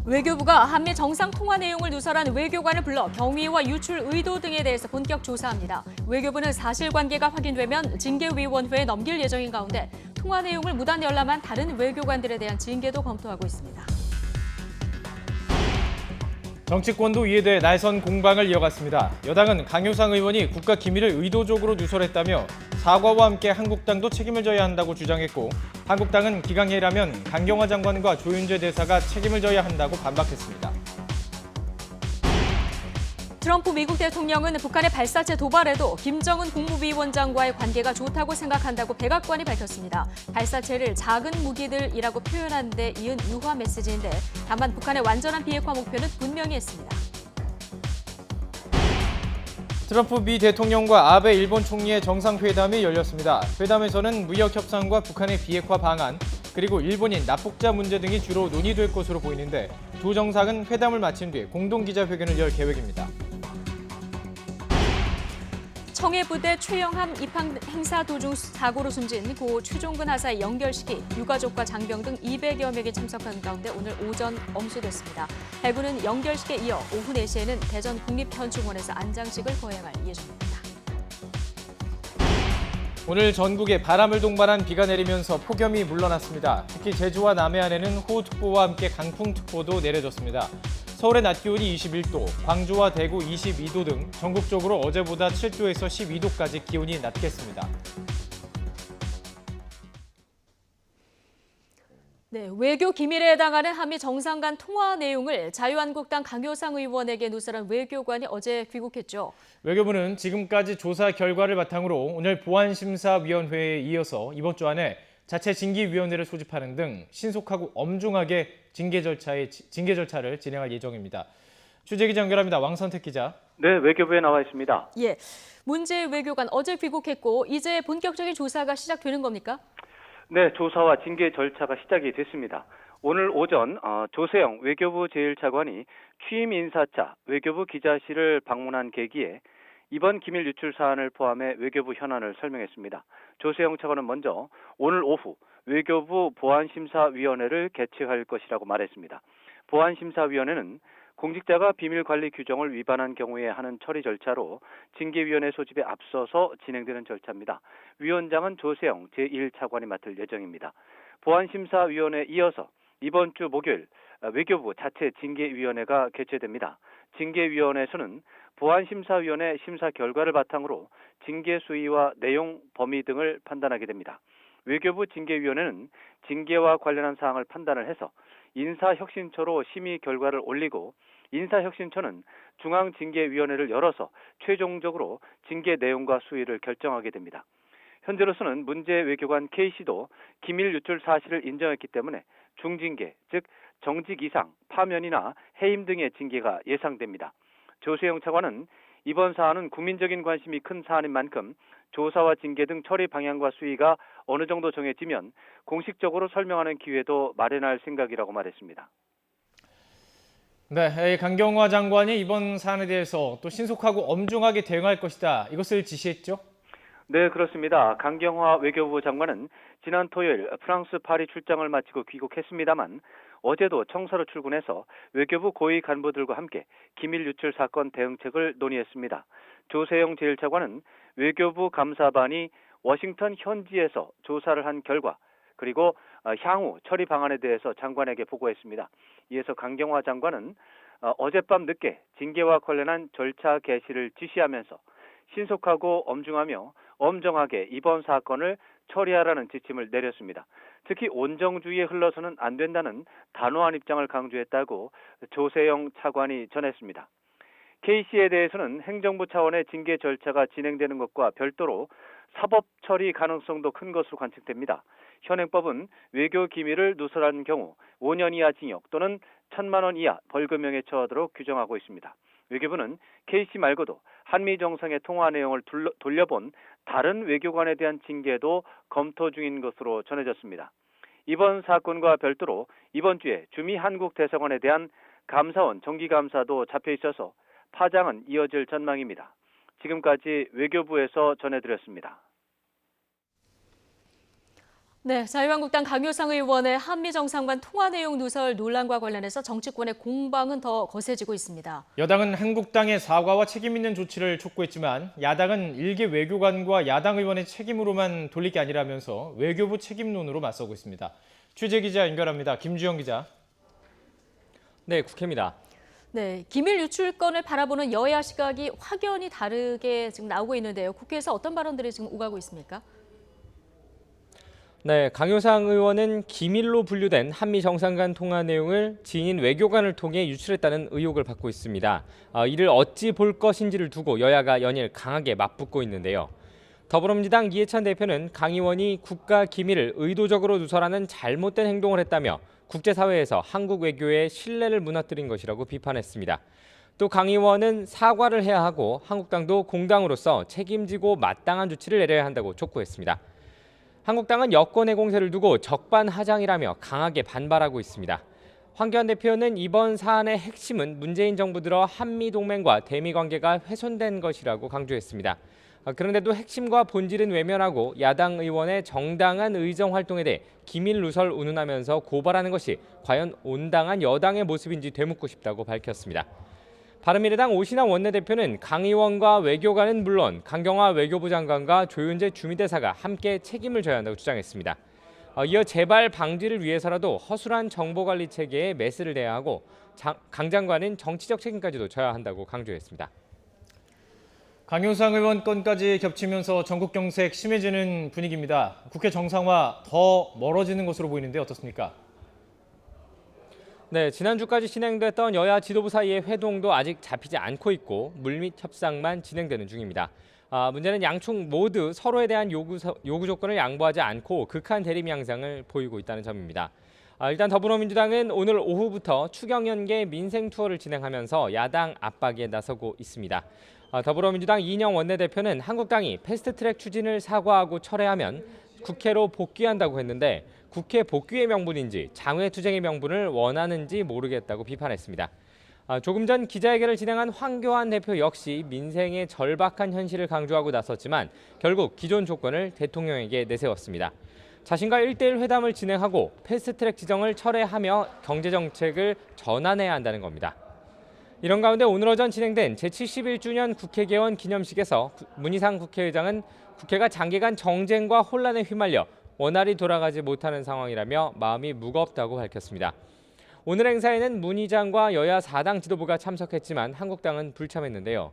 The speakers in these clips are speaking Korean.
외교부가 한미 정상 통화 내용을 누설한 외교관을 불러 경위와 유출 의도 등에 대해서 본격 조사합니다. 외교부는 사실관계가 확인되면 징계위원회에 넘길 예정인 가운데 통화 내용을 무단 열람한 다른 외교관들에 대한 징계도 검토하고 있습니다. 정치권도 이에 대해 날선 공방을 이어갔습니다. 여당은 강효상 의원이 국가 기밀을 의도적으로 누설했다며 사과와 함께 한국당도 책임을 져야 한다고 주장했고, 한국당은 기강해라면 강경화 장관과 조윤재 대사가 책임을 져야 한다고 반박했습니다. 트럼프 미국 대통령은 북한의 발사체 도발에도 김정은 국무위원장과의 관계가 좋다고 생각한다고 백악관이 밝혔습니다. 발사체를 작은 무기들이라고 표현한 데 이은 유화 메시지인데, 다만 북한의 완전한 비핵화 목표는 분명히 했습니다. 트럼프 미 대통령과 아베 일본 총리의 정상회담이 열렸습니다. 회담에서는 무역 협상과 북한의 비핵화 방안, 그리고 일본인 납북자 문제 등이 주로 논의될 것으로 보이는데, 두 정상은 회담을 마친 뒤 공동 기자회견을 열 계획입니다. 청해부대 최영함 입항 행사 도중 사고로 숨진 고 최종근 하사의 연결식이 유가족과 장병 등 200여 명이 참석한 가운데 오늘 오전 엄수됐습니다. 해군은 연결식에 이어 오후 4시에는 대전 국립현충원에서 안장식을 거행할 예정입니다. 오늘 전국에 바람을 동반한 비가 내리면서 폭염이 물러났습니다. 특히 제주와 남해안에는 호우특보와 함께 강풍특보도 내려졌습니다. 서울의 낮 기온이 21도, 광주와 대구 22도 등 전국적으로 어제보다 7도에서 12도까지 기온이 낮겠습니다. 네, 외교 기밀에 해당하는 한미 정상 간 통화 내용을 자유한국당 강효상 의원에게 누설한 외교관이 어제 귀국했죠. 외교부는 지금까지 조사 결과를 바탕으로 오늘 보안심사위원회에 이어서 이번 주 안에 자체 징계위원회를 소집하는 등 신속하고 엄중하게 징계 절차를 진행할 예정입니다. 취재기자 연결합니다. 왕선택 기자. 네, 외교부에 나와 있습니다. 예, 문재인 외교관 어제 귀국했고 이제 본격적인 조사가 시작되는 겁니까? 네, 조사와 징계 절차가 시작이 됐습니다. 오늘 오전 조세영 외교부 제1차관이 취임 인사차 외교부 기자실을 방문한 계기에 이번 기밀 유출 사안을 포함해 외교부 현안을 설명했습니다. 조세영 차관은 먼저 오늘 오후 외교부 보안심사위원회를 개최할 것이라고 말했습니다. 보안심사위원회는 공직자가 비밀관리 규정을 위반한 경우에 하는 처리 절차로 징계위원회 소집에 앞서서 진행되는 절차입니다. 위원장은 조세영 제1차관이 맡을 예정입니다. 보안심사위원회에 이어서 이번 주 목요일 외교부 자체 징계위원회가 개최됩니다. 징계위원회에서는 보안심사위원회 심사 결과를 바탕으로 징계 수위와 내용, 범위 등을 판단하게 됩니다. 외교부 징계위원회는 징계와 관련한 사항을 판단을 해서 인사혁신처로 심의 결과를 올리고, 인사혁신처는 중앙징계위원회를 열어서 최종적으로 징계 내용과 수위를 결정하게 됩니다. 현재로서는 문제 외교관 K씨도 기밀 유출 사실을 인정했기 때문에 중징계, 즉 정직 이상, 파면이나 해임 등의 징계가 예상됩니다. 조세영 차관은 이번 사안은 국민적인 관심이 큰 사안인 만큼 조사와 징계 등 처리 방향과 수위가 어느 정도 정해지면 공식적으로 설명하는 기회도 마련할 생각이라고 말했습니다. 네, 강경화 장관이 이번 사안에 대해서 또 신속하고 엄중하게 대응할 것이다, 이것을 지시했죠? 네, 그렇습니다. 강경화 외교부 장관은 지난 토요일 프랑스 파리 출장을 마치고 귀국했습니다만 어제도 청사로 출근해서 외교부 고위 간부들과 함께 기밀 유출 사건 대응책을 논의했습니다. 조세영 제1차관은 외교부 감사반이 워싱턴 현지에서 조사를 한 결과, 그리고 향후 처리 방안에 대해서 장관에게 보고했습니다. 이에서 강경화 장관은 어젯밤 늦게 징계와 관련한 절차 개시를 지시하면서 신속하고 엄중하며 엄정하게 이번 사건을 처리하라는 지침을 내렸습니다. 특히 온정주의에 흘러서는 안 된다는 단호한 입장을 강조했다고 조세영 차관이 전했습니다. K씨에 대해서는 행정부 차원의 징계 절차가 진행되는 것과 별도로 사법 처리 가능성도 큰 것으로 관측됩니다. 현행법은 외교 기밀을 누설한 경우 5년 이하 징역 또는 1,000만 원 이하 벌금형에 처하도록 규정하고 있습니다. 외교부는 K씨 말고도 한미 정상의 통화 내용을 돌려본 다른 외교관에 대한 징계도 검토 중인 것으로 전해졌습니다. 이번 사건과 별도로 이번 주에 주미 한국 대사관에 대한 감사원 정기감사도 잡혀 있어서 파장은 이어질 전망입니다. 지금까지 외교부에서 전해드렸습니다. 네, 자유한국당 강효상 의원의 한미 정상간 통화 내용 누설 논란과 관련해서 정치권의 공방은 더 거세지고 있습니다. 여당은 한국당의 사과와 책임 있는 조치를 촉구했지만 야당은 일개 외교관과 야당 의원의 책임으로만 돌릴 게 아니라면서 외교부 책임론으로 맞서고 있습니다. 취재 기자 연결합니다. 김주영 기자. 네, 국회입니다. 네, 기밀 유출건을 바라보는 여야 시각이 확연히 다르게 지금 나오고 있는데요. 국회에서 어떤 발언들이 지금 오가고 있습니까? 네, 강효상 의원은 기밀로 분류된 한미 정상간 통화 내용을 지인 외교관을 통해 유출했다는 의혹을 받고 있습니다. 이를 어찌 볼 것인지를 두고 여야가 연일 강하게 맞붙고 있는데요. 더불어민주당 이해찬 대표는 강 의원이 국가 기밀을 의도적으로 누설하는 잘못된 행동을 했다며 국제사회에서 한국 외교의 신뢰를 무너뜨린 것이라고 비판했습니다. 또 강 의원은 사과를 해야 하고 한국당도 공당으로서 책임지고 마땅한 조치를 내려야 한다고 촉구했습니다. 한국당은 여권의 공세를 두고 적반하장이라며 강하게 반발하고 있습니다. 황교안 대표는 이번 사안의 핵심은 문재인 정부 들어 한미동맹과 대미관계가 훼손된 것이라고 강조했습니다. 그런데도 핵심과 본질은 외면하고 야당 의원의 정당한 의정 활동에 대해 기밀 누설 운운하면서 고발하는 것이 과연 온당한 여당의 모습인지 되묻고 싶다고 밝혔습니다. 바른미래당 오신환 원내대표는 강 의원과 외교관은 물론 강경화 외교부 장관과 조윤재 주미대사가 함께 책임을 져야 한다고 주장했습니다. 이어 재발 방지를 위해서라도 허술한 정보관리 체계에 메스를 내야 하고 강 장관은 정치적 책임까지도 져야 한다고 강조했습니다. 강효상 의원 건까지 겹치면서 전국 경색 심해지는 분위기입니다. 국회 정상화 더 멀어지는 것으로 보이는데 어떻습니까? 네, 지난주까지 진행됐던 여야 지도부 사이의 회동도 아직 잡히지 않고 있고 물밑 협상만 진행되는 중입니다. 문제는 양측 모두 서로에 대한 요구 조건을 양보하지 않고 극한 대립 양상을 보이고 있다는 점입니다. 일단 더불어민주당은 오늘 오후부터 추경연계 민생 투어를 진행하면서 야당 압박에 나서고 있습니다. 더불어민주당 이인영 원내대표는 한국당이 패스트트랙 추진을 사과하고 철회하면 국회로 복귀한다고 했는데 국회 복귀의 명분인지 장외투쟁의 명분을 원하는지 모르겠다고 비판했습니다. 조금 전 기자회견을 진행한 황교안 대표 역시 민생의 절박한 현실을 강조하고 나섰지만 결국 기존 조건을 대통령에게 내세웠습니다. 자신과 1대1 회담을 진행하고 패스트트랙 지정을 철회하며 경제정책을 전환해야 한다는 겁니다. 이런 가운데 오늘 오전 진행된 제71주년 국회 개원 기념식에서 문희상 국회의장은 국회가 장기간 정쟁과 혼란에 휘말려 원활히 돌아가지 못하는 상황이라며 마음이 무겁다고 밝혔습니다. 오늘 행사에는 문 의장과 여야 4당 지도부가 참석했지만 한국당은 불참했는데요.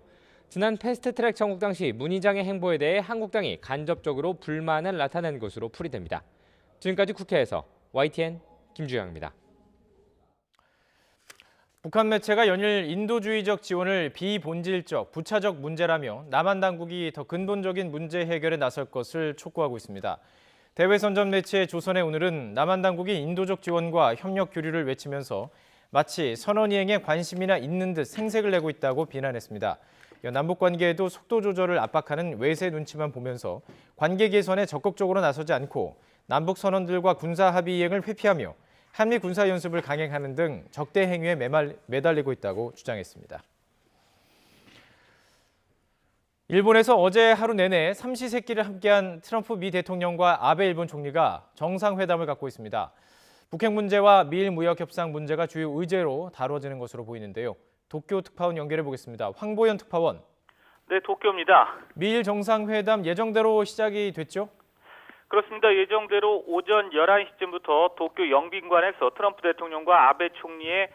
지난 패스트트랙 청구 당시 문 의장의 행보에 대해 한국당이 간접적으로 불만을 나타낸 것으로 풀이됩니다. 지금까지 국회에서 YTN 김주영입니다. 북한 매체가 연일 인도주의적 지원을 비본질적, 부차적 문제라며 남한 당국이 더 근본적인 문제 해결에 나설 것을 촉구하고 있습니다. 대외선전 매체 조선의 오늘은 남한 당국이 인도적 지원과 협력 교류를 외치면서 마치 선언 이행에 관심이나 있는 듯 생색을 내고 있다고 비난했습니다. 남북 관계에도 속도 조절을 압박하는 외세 눈치만 보면서 관계 개선에 적극적으로 나서지 않고 남북 선언들과 군사 합의 이행을 회피하며 한미 군사 연습을 강행하는 등 적대 행위에 매달리고 있다고 주장했습니다. 일본에서 어제 하루 내내 삼시세끼를 함께한 트럼프 미 대통령과 아베 일본 총리가 정상회담을 갖고 있습니다. 북핵 문제와 미일 무역 협상 문제가 주요 의제로 다뤄지는 것으로 보이는데요. 도쿄 특파원 연결해 보겠습니다. 황보현 특파원. 네, 도쿄입니다. 미일 정상회담 예정대로 시작이 됐죠? 그렇습니다. 예정대로 오전 11시쯤부터 도쿄 영빈관에서 트럼프 대통령과 아베 총리의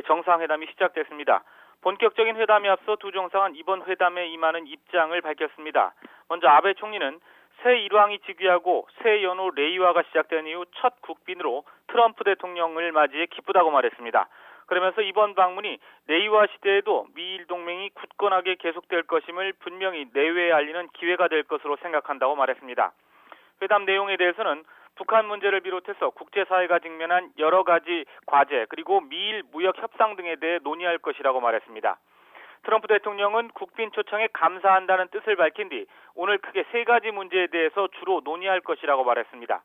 정상회담이 시작됐습니다. 본격적인 회담에 앞서 두 정상은 이번 회담에 임하는 입장을 밝혔습니다. 먼저 아베 총리는 새 일왕이 즉위하고 새 연호 레이와가 시작된 이후 첫 국빈으로 트럼프 대통령을 맞이해 기쁘다고 말했습니다. 그러면서 이번 방문이 레이와 시대에도 미일 동맹이 굳건하게 계속될 것임을 분명히 내외에 알리는 기회가 될 것으로 생각한다고 말했습니다. 회담 내용에 대해서는 북한 문제를 비롯해서 국제사회가 직면한 여러 가지 과제 그리고 미일 무역 협상 등에 대해 논의할 것이라고 말했습니다. 트럼프 대통령은 국빈 초청에 감사한다는 뜻을 밝힌 뒤 오늘 크게 세 가지 문제에 대해서 주로 논의할 것이라고 말했습니다.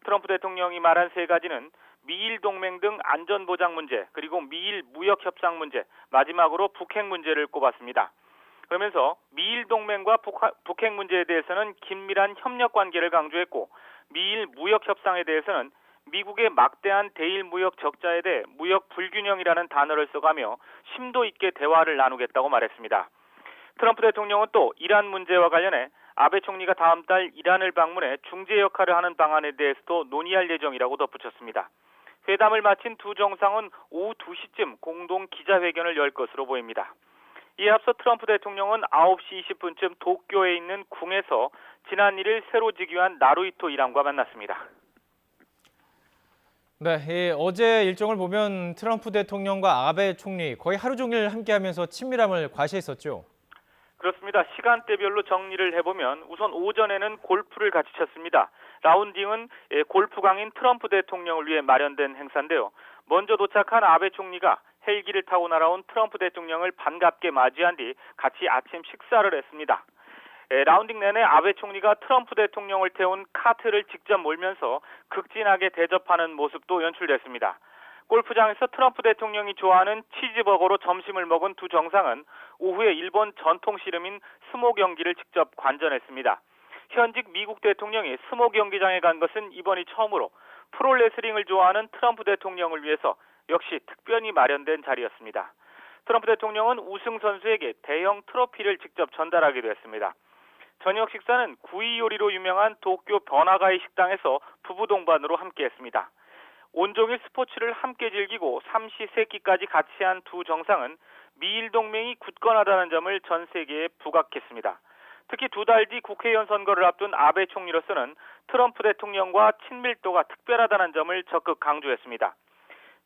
트럼프 대통령이 말한 세 가지는 미일 동맹 등 안전보장 문제, 그리고 미일 무역 협상 문제, 마지막으로 북핵 문제를 꼽았습니다. 그러면서 미일 동맹과 북핵 문제에 대해서는 긴밀한 협력 관계를 강조했고 미일 무역 협상에 대해서는 미국의 막대한 대일 무역 적자에 대해 무역 불균형이라는 단어를 써가며 심도 있게 대화를 나누겠다고 말했습니다. 트럼프 대통령은 또 이란 문제와 관련해 아베 총리가 다음 달 이란을 방문해 중재 역할을 하는 방안에 대해서도 논의할 예정이라고 덧붙였습니다. 회담을 마친 두 정상은 오후 2시쯤 공동 기자회견을 열 것으로 보입니다. 이에 앞서 트럼프 대통령은 9시 20분쯤 도쿄에 있는 궁에서 지난 1일 새로 즉위한 나루히토 일왕과 만났습니다. 네, 어제 일정을 보면 트럼프 대통령과 아베 총리 거의 하루 종일 함께하면서 친밀함을 과시했었죠. 그렇습니다. 시간대별로 정리를 해보면 우선 오전에는 골프를 같이 쳤습니다. 라운딩은 골프광인 트럼프 대통령을 위해 마련된 행사인데요. 먼저 도착한 아베 총리가 헬기를 타고 날아온 트럼프 대통령을 반갑게 맞이한 뒤 같이 아침 식사를 했습니다. 라운딩 내내 아베 총리가 트럼프 대통령을 태운 카트를 직접 몰면서 극진하게 대접하는 모습도 연출됐습니다. 골프장에서 트럼프 대통령이 좋아하는 치즈버거로 점심을 먹은 두 정상은 오후에 일본 전통 씨름인 스모 경기를 직접 관전했습니다. 현직 미국 대통령이 스모 경기장에 간 것은 이번이 처음으로 프로레슬링을 좋아하는 트럼프 대통령을 위해서 역시 특별히 마련된 자리였습니다. 트럼프 대통령은 우승 선수에게 대형 트로피를 직접 전달하기도 했습니다. 저녁 식사는 구이 요리로 유명한 도쿄 버나가이 식당에서 부부 동반으로 함께했습니다. 온종일 스포츠를 함께 즐기고 삼시세끼까지 같이 한 두 정상은 미일 동맹이 굳건하다는 점을 전 세계에 부각했습니다. 특히 두 달 뒤 국회의원 선거를 앞둔 아베 총리로서는 트럼프 대통령과 친밀도가 특별하다는 점을 적극 강조했습니다.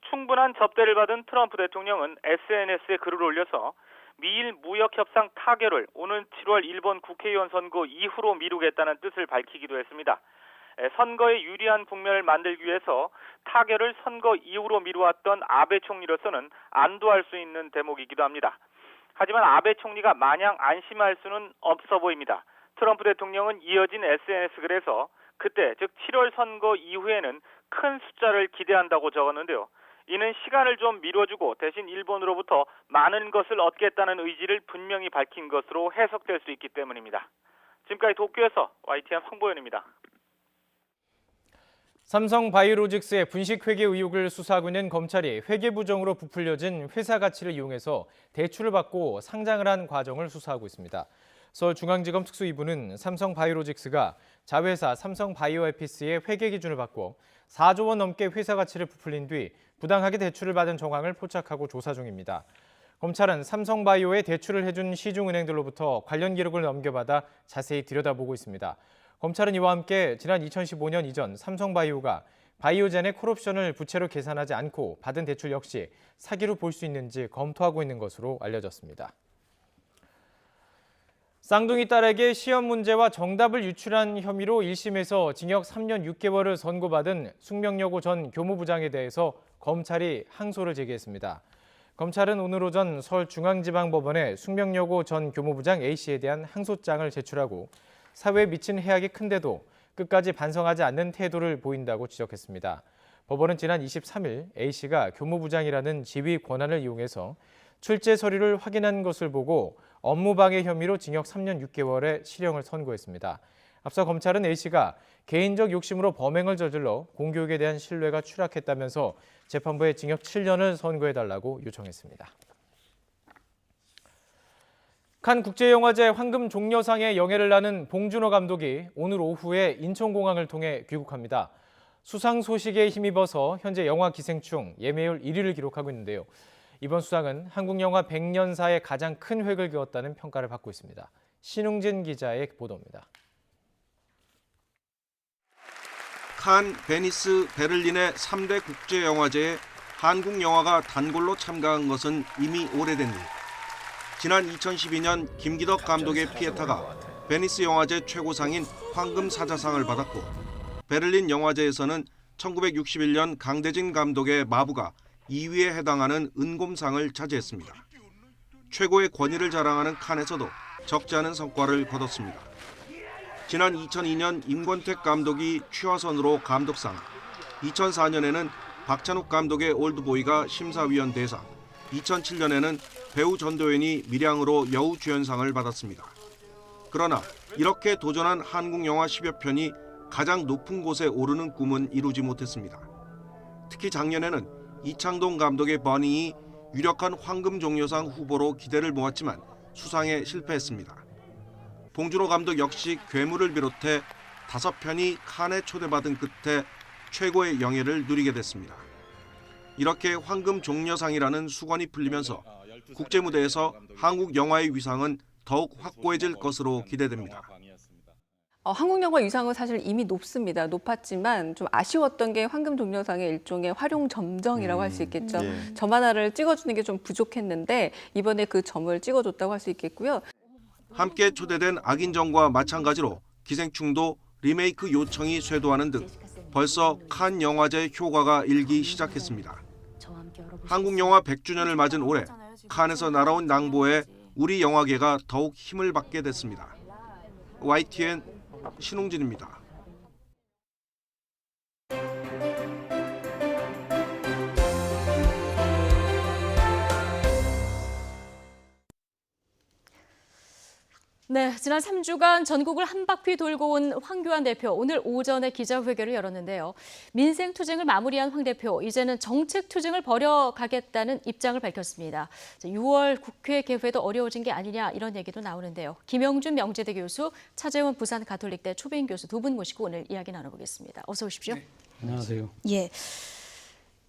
충분한 접대를 받은 트럼프 대통령은 SNS에 글을 올려서 미일 무역 협상 타결을 오는 7월 일본 국회의원 선거 이후로 미루겠다는 뜻을 밝히기도 했습니다. 선거에 유리한 국면을 만들기 위해서 타결을 선거 이후로 미루었던 아베 총리로서는 안도할 수 있는 대목이기도 합니다. 하지만 아베 총리가 마냥 안심할 수는 없어 보입니다. 트럼프 대통령은 이어진 SNS 글에서 그때 즉 7월 선거 이후에는 큰 숫자를 기대한다고 적었는데요. 이는 시간을 좀 미뤄주고 대신 일본으로부터 많은 것을 얻겠다는 의지를 분명히 밝힌 것으로 해석될 수 있기 때문입니다. 지금까지 도쿄에서 YTN 황보현입니다. 삼성바이오로직스의 분식회계 의혹을 수사하고 있는 검찰이 회계부정으로 부풀려진 회사 가치를 이용해서 대출을 받고 상장을 한 과정을 수사하고 있습니다. 서울중앙지검 특수이부는 삼성바이오로직스가 자회사 삼성바이오에피스의 회계 기준을 바꿔 4조 원 넘게 회사 가치를 부풀린 뒤 부당하게 대출을 받은 정황을 포착하고 조사 중입니다. 검찰은 삼성바이오에 대출을 해준 시중은행들로부터 관련 기록을 넘겨받아 자세히 들여다보고 있습니다. 검찰은 이와 함께 지난 2015년 이전 삼성바이오가 바이오젠의 콜옵션을 부채로 계산하지 않고 받은 대출 역시 사기로 볼 수 있는지 검토하고 있는 것으로 알려졌습니다. 쌍둥이 딸에게 시험 문제와 정답을 유출한 혐의로 1심에서 징역 3년 6개월을 선고받은 숙명여고 전 교무부장에 대해서 검찰이 항소를 제기했습니다. 검찰은 오늘 오전 서울중앙지방법원에 숙명여고 전 교무부장 A씨에 대한 항소장을 제출하고 사회에 미친 해악이 큰데도 끝까지 반성하지 않는 태도를 보인다고 지적했습니다. 법원은 지난 23일 A씨가 교무부장이라는 지위 권한을 이용해서 출제 서류를 확인한 것을 보고 업무방해 혐의로 징역 3년 6개월의 실형을 선고했습니다. 앞서 검찰은 A씨가 개인적 욕심으로 범행을 저질러 공교육에 대한 신뢰가 추락했다면서 재판부에 징역 7년을 선고해달라고 요청했습니다. 칸 국제영화제 황금 종려상의 영예를 나눈 봉준호 감독이 오늘 오후에 인천공항을 통해 귀국합니다. 수상 소식에 힘입어서 현재 영화 기생충 예매율 1위를 기록하고 있는데요. 이번 수상은 한국 영화 100년사에 가장 큰 획을 그었다는 평가를 받고 있습니다. 신웅진 기자의 보도입니다. 칸, 베니스, 베를린의 3대 국제영화제에 한국 영화가 단골로 참가한 것은 이미 오래된 일. 지난 2012년 김기덕 감독의 피에타가 베니스 영화제 최고상인 황금 사자상을 받았고, 베를린 영화제에서는 1961년 강대진 감독의 마부가 2위에 해당하는 은곰상을 차지했습니다. 최고의 권위를 자랑하는 칸에서도 적지 않은 성과를 거뒀습니다. 지난 2002년 임권택 감독이 취화선으로 감독상, 2004년에는 박찬욱 감독의 올드보이가 심사위원 대상, 2007년에는 배우 전도연이 밀양으로 여우주연상을 받았습니다. 그러나 이렇게 도전한 한국 영화 10여 편이 가장 높은 곳에 오르는 꿈은 이루지 못했습니다. 특히 작년에는 이창동 감독의 버닝이 유력한 황금종려상 후보로 기대를 모았지만 수상에 실패했습니다. 봉준호 감독 역시 괴물을 비롯해 5편이 칸에 초대받은 끝에 최고의 영예를 누리게 됐습니다. 이렇게 황금종려상이라는 수건이 풀리면서 국제무대에서 한국 영화의 위상은 더욱 확고해질 것으로 기대됩니다. 한국 영화 위상은 사실 이미 높습니다. 높았지만 좀 아쉬웠던 게 황금종려상의 일종의 활용 점정이라고 할 수 있겠죠. 점 하나를 찍어주는 게 좀 부족했는데 이번에 그 점을 찍어줬다고 할 수 있겠고요. 함께 초대된 악인정과 마찬가지로 기생충도 리메이크 요청이 쇄도하는 등 벌써 칸 영화제 효과가 일기 시작했습니다. 한국 영화 100주년을 맞은 올해 칸에서 날아온 낭보에 우리 영화계가 더욱 힘을 받게 됐습니다. YTN 신홍진입니다. 네, 지난 3주간 전국을 한 바퀴 돌고 온 황교안 대표, 오늘 오전에 기자회견을 열었는데요. 민생 투쟁을 마무리한 황 대표, 이제는 정책 투쟁을 벌여가겠다는 입장을 밝혔습니다. 6월 국회 개회도 어려워진 게 아니냐 이런 얘기도 나오는데요. 김영준 명지대 교수, 차재원 부산 가톨릭대 초빙 교수 두 분 모시고 오늘 이야기 나눠보겠습니다. 어서 오십시오. 네. 안녕하세요. 예.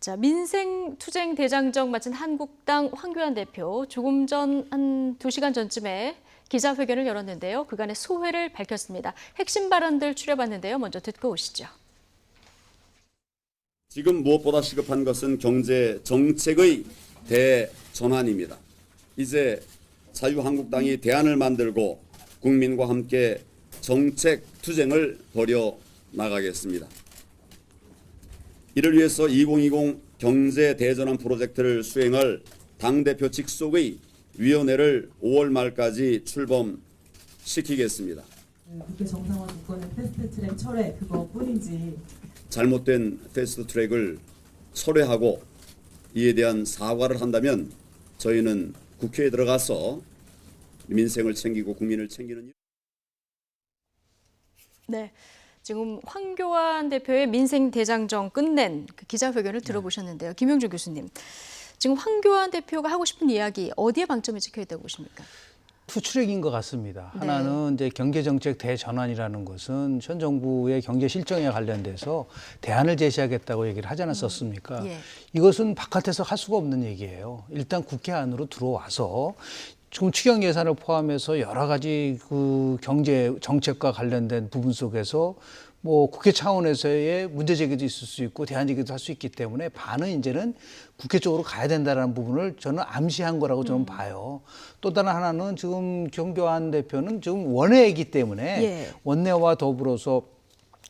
자, 민생 투쟁 대장정 맡은 한국당 황교안 대표, 조금 전 한 2시간 전쯤에 기자회견을 열었는데요. 그간의 소회를 밝혔습니다. 핵심 발언들 추려봤는데요. 먼저 듣고 오시죠. 지금 무엇보다 시급한 것은 경제 정책의 대전환입니다. 이제 자유한국당이 대안을 만들고 국민과 함께 정책 투쟁을 벌여 나가겠습니다. 이를 위해서 2020 경제 대전환 프로젝트를 수행할 당대표 직속의 위원회를 5월 말까지 출범시키겠습니다. 국회 정상화 조건은 패스트트랙 철회 그거뿐인지 잘못된 패스트트랙을 철회하고 이에 대한 사과를 한다면 저희는 국회에 들어가서 민생을 챙기고 국민을 챙기는 일. 네. 지금 황교안 대표의 민생 대장정 끝낸 그 기자회견을 들어보셨는데요. 김영준 교수님. 지금 황교안 대표가 하고 싶은 이야기 어디에 방점이 찍혀 있다고 보십니까? 투출액인 것 같습니다. 네. 하나는 이제 경제정책 대전환이라는 것은 현 정부의 경제 실정에 관련돼서 대안을 제시하겠다고 얘기를 하지 않았었습니까? 예. 이것은 바깥에서 할 수가 없는 얘기예요. 일단 국회 안으로 들어와서 지금 추경 예산을 포함해서 여러 가지 그 경제 정책과 관련된 부분 속에서 뭐 국회 차원에서의 문제 제기도 있을 수 있고 대안 제기도 할 수 있기 때문에 반은 이제는 국회 쪽으로 가야 된다는 부분을 저는 암시한 거라고 저는 봐요. 또 다른 하나는 지금 황교안 대표는 지금 원내이기 때문에 예. 원내와 더불어서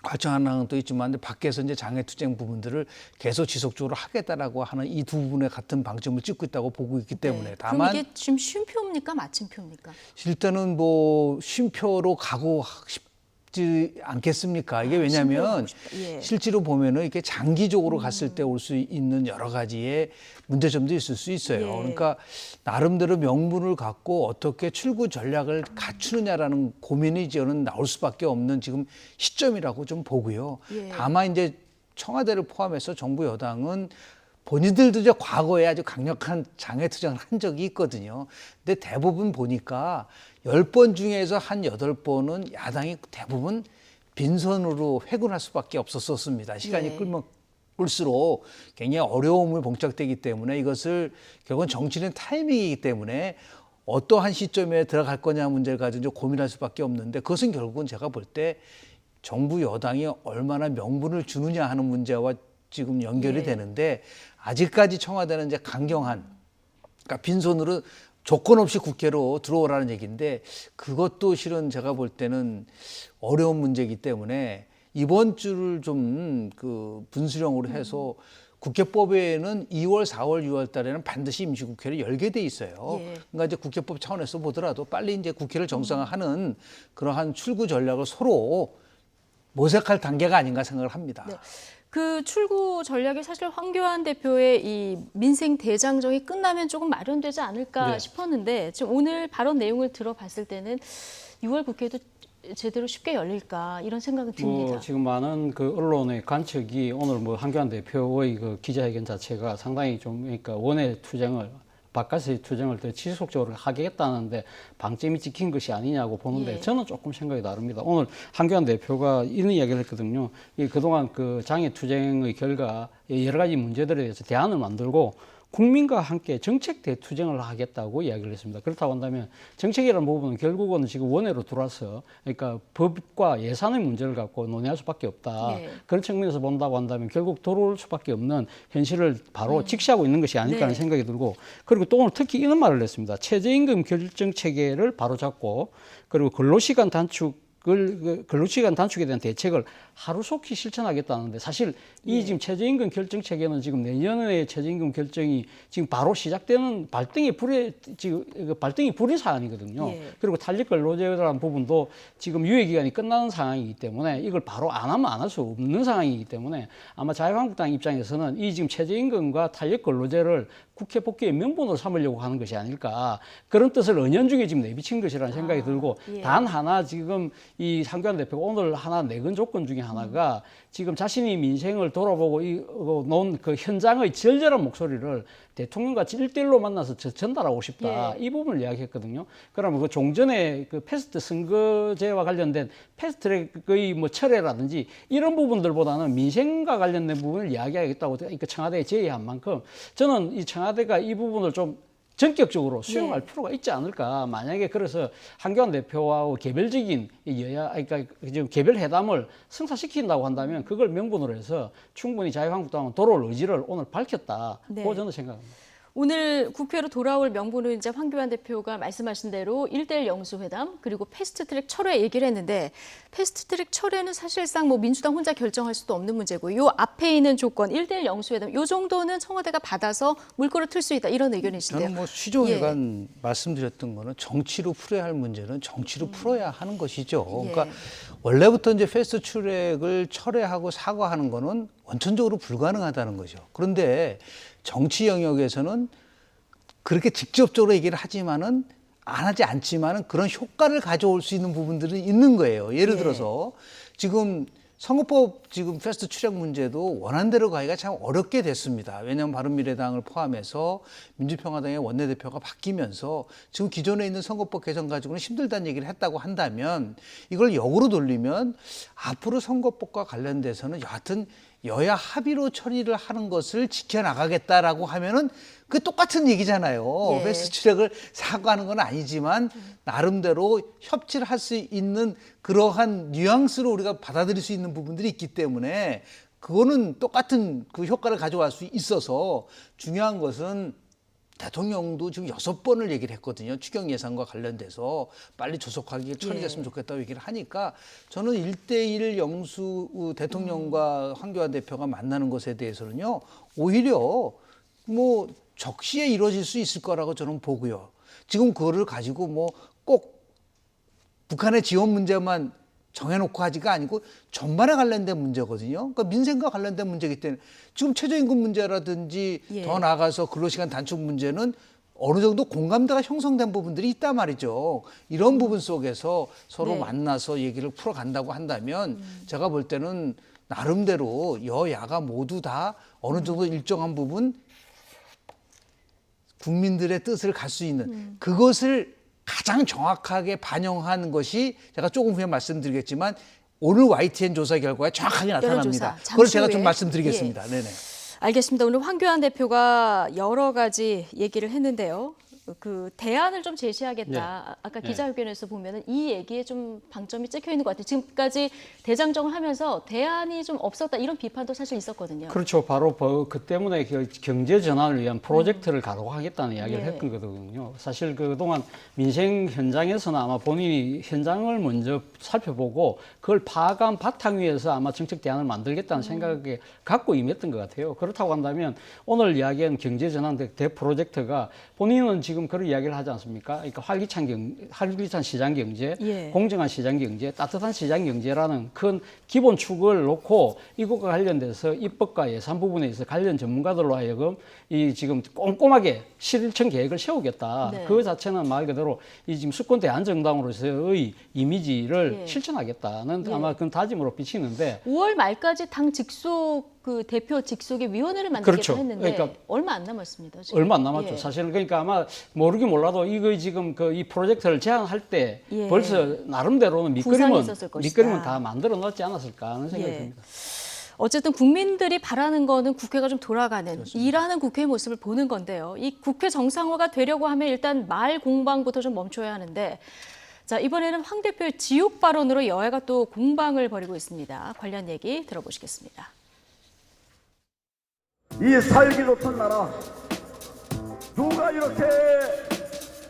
결정하는 것도 있지만 밖에서 이제 장애 투쟁 부분들을 계속 지속적으로 하겠다라고 하는 이 두 부분의 같은 방점을 찍고 있다고 보고 있기 때문에 네. 다만 그럼 이게 지금 쉼표입니까? 마침표입니까? 일단은 뭐 쉼표로 가고 싶지 않겠습니까? 이게 왜냐하면 예. 실제로 보면은 이렇게 장기적으로 갔을 때 올 수 있는 여러 가지의 문제점도 있을 수 있어요. 예. 그러니까 나름대로 명분을 갖고 어떻게 출구 전략을 갖추느냐라는 고민이 저는 나올 수밖에 없는 지금 시점이라고 좀 보고요. 예. 다만 이제 청와대를 포함해서 정부 여당은 본인들도 이제 과거에 아주 강력한 장애 투쟁을 한 적이 있거든요. 근데 대부분 보니까 10번 중에서 한 8번은 야당이 대부분 빈손으로 회군할 수밖에 없었습니다. 시간이 예. 끌수록 굉장히 어려움을 봉착되기 때문에 이것을 결국은 정치는 타이밍이기 때문에 어떠한 시점에 들어갈 거냐 문제를 가지고 이제 고민할 수밖에 없는데 그것은 결국은 제가 볼 때 정부 여당이 얼마나 명분을 주느냐 하는 문제와 지금 연결이 예. 되는데 아직까지 청와대는 이제 강경한, 그러니까 빈손으로 조건 없이 국회로 들어오라는 얘기인데 그것도 실은 제가 볼 때는 어려운 문제이기 때문에 이번 주를 좀 그 분수령으로 해서 국회법에는 2월, 4월, 6월 달에는 반드시 임시국회를 열게 돼 있어요. 예. 그러니까 이제 국회법 차원에서 보더라도 빨리 이제 국회를 정상화하는 그러한 출구 전략을 서로 모색할 단계가 아닌가 생각을 합니다. 네. 그 출구 전략이 사실 황교안 대표의 이 민생 대장정이 끝나면 조금 마련되지 않을까 네. 싶었는데 지금 오늘 발언 내용을 들어봤을 때는 6월 국회도 제대로 쉽게 열릴까 이런 생각은 듭니다. 지금 많은 그 언론의 관측이 오늘 뭐 한교안 대표의 그 기자회견 자체가 상당히 좀 그러니까 원외 투쟁을 바깥의 투쟁을 더 지속적으로 하겠다는데 방점이 찍힌 것이 아니냐고 보는데 예. 저는 조금 생각이 다릅니다. 오늘 한교안 대표가 이런 이야기를 했거든요. 그동안 그 장애 투쟁의 결과 여러 가지 문제들에 대해서 대안을 만들고 국민과 함께 정책 대투쟁을 하겠다고 이야기를 했습니다. 그렇다고 한다면 정책이라는 부분은 결국은 지금 원외로 들어와서 그러니까 법과 예산의 문제를 갖고 논의할 수밖에 없다. 네. 그런 측면에서 본다고 한다면 결국 들어올 수밖에 없는 현실을 바로 직시하고 있는 것이 아닐까 하는 네. 생각이 들고 그리고 또 오늘 특히 이런 말을 했습니다. 최저임금 결정 체계를 바로잡고 그리고 근로시간 단축에 대한 대책을 하루속히 실천하겠다는데 사실 이 지금 최저임금 결정 체계는 지금 내년에 최저임금 결정이 지금 바로 시작되는 발등에 불인 사안이거든요. 예. 그리고 탄력 근로제라는 부분도 지금 유예 기간이 끝나는 상황이기 때문에 이걸 바로 안 하면 안 할 수 없는 상황이기 때문에 아마 자유한국당 입장에서는 이 지금 최저임금과 탄력 근로제를 국회 복귀의 명분으로 삼으려고 하는 것이 아닐까 그런 뜻을 은연중에 지금 내비친 것이라는 생각이 들고 예. 단 하나 지금 이 한교안 대표가 오늘 하나 내건 조건 중에 하나가 지금 자신이 민생을 돌아보고 놓은 그 현장의 절절한 목소리를 대통령과 1대1로 만나서 전달하고 싶다. 예. 이 부분을 이야기했거든요. 그러면 그 종전에 그 패스트 선거제와 관련된 패스트트랙의 뭐 철회라든지 이런 부분들보다는 민생과 관련된 부분을 이야기하겠다고 청와대에 제의한 만큼 저는 이 청와대가 이 부분을 좀 전격적으로 수용할 필요가 있지 않을까. 만약에 그래서 한교안 대표와 개별적인 그러니까 지금 개별 회담을 성사시킨다고 한다면 그걸 명분으로 해서 충분히 자유한국당은 돌아올 의지를 오늘 밝혔다. 네. 그거 저는 생각합니다. 오늘 국회로 돌아올 명분은 이제 황교안 대표가 말씀하신 대로 1대1 영수회담 그리고 패스트트랙 철회 얘기를 했는데 패스트트랙 철회는 사실상 뭐 민주당 혼자 결정할 수도 없는 문제고 요 앞에 있는 조건 1대1 영수회담 요 정도는 청와대가 받아서 물꼬를 틀 수 있다 이런 의견이신데요. 저는 뭐 시종일관 말씀드렸던 거는 정치로 풀어야 할 문제는 정치로 풀어야 하는 것이죠. 그러니까 원래부터 이제 패스트트랙을 철회하고 사과하는 거는 원천적으로 불가능하다는 거죠. 그런데 정치 영역에서는 그렇게 직접적으로 얘기를 하지만은 안 하지 않지만은 그런 효과를 가져올 수 있는 부분들은 있는 거예요. 예를 들어서 지금 선거법 지금 패스트 트랙 문제도 원안대로 가기가 참 어렵게 됐습니다. 왜냐하면 바른미래당을 포함해서 민주평화당의 원내대표가 바뀌면서 지금 기존에 있는 선거법 개정 가지고는 힘들다는 얘기를 했다고 한다면 이걸 역으로 돌리면 앞으로 선거법과 관련돼서는 여하튼 여야 합의로 처리를 하는 것을 지켜나가겠다라고 하면은 그 똑같은 얘기잖아요. 예. 패스트트랙을 사과하는 건 아니지만 나름대로 협치를 할 수 있는 그러한 뉘앙스로 우리가 받아들일 수 있는 부분들이 있기 때문에 그거는 똑같은 그 효과를 가져갈 수 있어서 중요한 것은 대통령도 지금 6번을 얘기를 했거든요. 추경 예산과 관련돼서 빨리 조속하게 처리됐으면 좋겠다고 얘기를 하니까 저는 1대1 영수 대통령과 황교안 대표가 만나는 것에 대해서는요. 오히려 뭐 적시에 이루어질 수 있을 거라고 저는 보고요. 지금 그거를 가지고 뭐 꼭 북한의 지원 문제만 정해놓고 하지가 아니고 전반에 관련된 문제거든요. 그러니까 민생과 관련된 문제이기 때문에 지금 최저임금 문제라든지 더 나아가서 근로시간 단축 문제는 어느 정도 공감대가 형성된 부분들이 있단 말이죠. 이런 부분 속에서 서로 만나서 얘기를 풀어간다고 한다면 제가 볼 때는 나름대로 여야가 모두 다 어느 정도 일정한 부분 국민들의 뜻을 갈 수 있는 그것을 가장 정확하게 반영한 것이 제가 조금 후에 말씀드리겠지만 오늘 YTN 조사 결과에 정확하게 나타납니다. 그걸 제가 좀 말씀드리겠습니다. 네네. 알겠습니다. 오늘 황교안 대표가 여러 가지 얘기를 했는데요. 그 대안을 좀 제시하겠다. 아까 기자회견에서 보면은 이 얘기에 좀 방점이 찍혀 있는 것 같아요. 지금까지 대장정을 하면서 대안이 좀 없었다 이런 비판도 사실 있었거든요. 그렇죠. 바로 그 때문에 경제 전환을 위한 프로젝트를 가동하겠다는 이야기를 했거든요. 사실 그동안 민생 현장에서는 아마 본인이 현장을 먼저 살펴보고 그걸 파악한 바탕 위에서 아마 정책 대안을 만들겠다는 생각에 갖고 임했던 것 같아요. 그렇다고 한다면 오늘 이야기한 경제 전환 대 프로젝트가 본인은 지금 지금 그런 이야기를 하지 않습니까? 그러니까 활기찬 시장 경제, 예. 공정한 시장 경제, 따뜻한 시장 경제라는 큰 기본 축을 놓고 이것과 관련돼서 입법과 예산 부분에 있어 관련 전문가들로 하여금 이 지금 꼼꼼하게 실천 계획을 세우겠다. 네. 그 자체는 말 그대로 이 지금 수권 대안정당으로서의 이미지를 예. 실천하겠다는 예. 아마 그런 다짐으로 비치는데 5월 말까지 당 직속 그 대표 직속의 위원회를 만들겠다 그렇죠. 했는데 그러니까 얼마 안 남았습니다. 지금. 얼마 안 남았죠. 예. 사실은 그러니까 아마 모르긴 몰라도 이거 지금 그 이 프로젝트를 제안할 때 예. 벌써 나름대로는 구상이 있었을 것이다. 밑그림은 다 만들어 놨지 않았을까 하는 생각이 예. 듭니다. 어쨌든 국민들이 바라는 거는 국회가 좀 돌아가는 그렇습니다. 일하는 국회의 모습을 보는 건데요. 이 국회 정상화가 되려고 하면 일단 말 공방부터 좀 멈춰야 하는데 자, 이번에는 황 대표의 지옥 발언으로 여야가 또 공방을 벌이고 있습니다. 관련 얘기 들어보시겠습니다. 이 살기 좋던 나라 누가 이렇게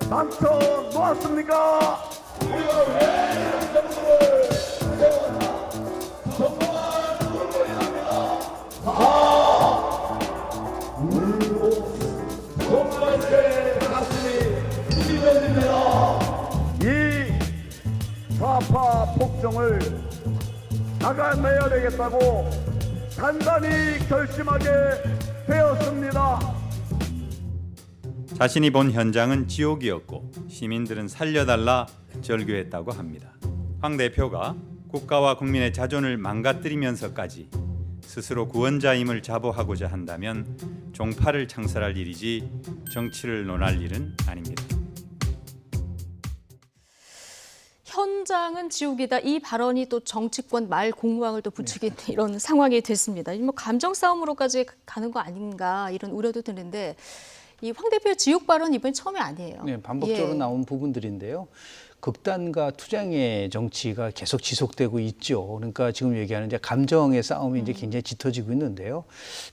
망쳐 놓았습니까? 우리가 왜 이런 정부를 세웠나? 정부가 눈물이 납니다. 울고 정말 제 가슴이 뛰어듭니다. 이 좌파 폭정을 나가내야 되겠다고 단단히 결심하게 되었습니다. 자신이 본 현장은 지옥이었고 시민들은 살려달라 절규했다고 합니다. 황 대표가 국가와 국민의 자존을 망가뜨리면서까지 스스로 구원자임을 자부하고자 한다면 종파를 창설할 일이지 정치를 논할 일은 아닙니다. 현장은 지옥이다. 이 발언이 또 정치권 말 공방을 또 부추긴 이런 상황이 됐습니다. 뭐 감정 싸움으로까지 가는 거 아닌가 이런 우려도 드는데 이 황 대표의 지옥 발언 이번이 처음이 아니에요. 네, 반복적으로 예. 나온 부분들인데요. 극단과 투쟁의 정치가 계속 지속되고 있죠. 그러니까 지금 얘기하는 이제 감정의 싸움이 이제 굉장히 짙어지고 있는데요.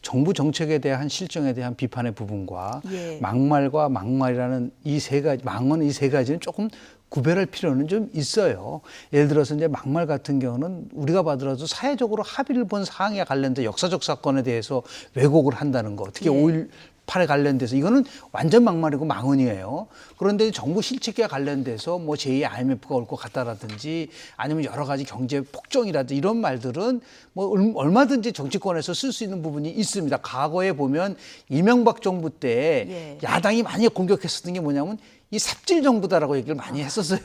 정부 정책에 대한 실정에 대한 비판의 부분과 예. 막말과 막말이라는 이 세 가지, 망언 이 세 가지는 조금 구별할 필요는 좀 있어요. 예를 들어서 이제 막말 같은 경우는 우리가 봐더라도 사회적으로 합의를 본 사항에 관련된 역사적 사건에 대해서 왜곡을 한다는 거, 특히 5.18에 관련돼서 이거는 완전 막말이고 망언이에요. 그런데 정부 실책에 관련돼서 뭐 제2의 IMF가 올 것 같다라든지 아니면 여러 가지 경제 폭정이라든지 이런 말들은 뭐 얼마든지 정치권에서 쓸 수 있는 부분이 있습니다. 과거에 보면 이명박 정부 때 야당이 많이 공격했었던 게 뭐냐면 이 삽질 정부다라고 얘기를 많이 했었어요.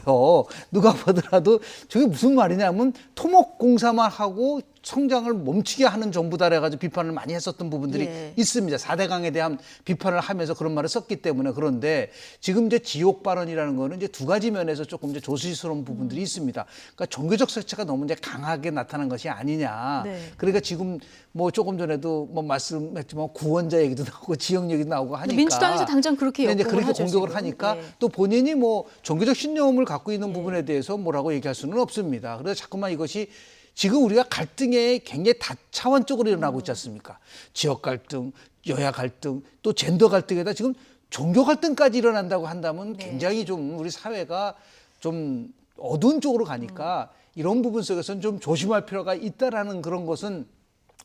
누가 보더라도 저게 무슨 말이냐면 토목공사만 하고 성장을 멈추게 하는 정부다 그래가지고 비판을 많이 했었던 부분들이 있습니다. 4대강에 대한 비판을 하면서 그런 말을 썼기 때문에. 그런데 지금 이제 지옥 발언이라는 거는 이제 두 가지 면에서 조금 이제 조심스러운 부분들이 있습니다. 그러니까 종교적 색채가 너무 이제 강하게 나타난 것이 아니냐. 그러니까 지금 뭐 조금 전에도 뭐 말씀했지만 구원자 얘기도 나오고 지역 얘기도 나오고 하니까 민주당에서 당장 그렇게 이제 역공을 하죠, 공격을 지금. 하니까 또 본인이 뭐 종교적 신념을 갖고 있는 부분에 대해서 뭐라고 얘기할 수는 없습니다. 그래서 자꾸만 이것이 지금 우리가 갈등에 굉장히 다차원적으로 일어나고 있지 않습니까? 지역 갈등, 여야 갈등, 또 젠더 갈등에다 지금 종교 갈등까지 일어난다고 한다면 굉장히 좀 우리 사회가 좀 어두운 쪽으로 가니까 이런 부분 속에서는 좀 조심할 필요가 있다라는 그런 것은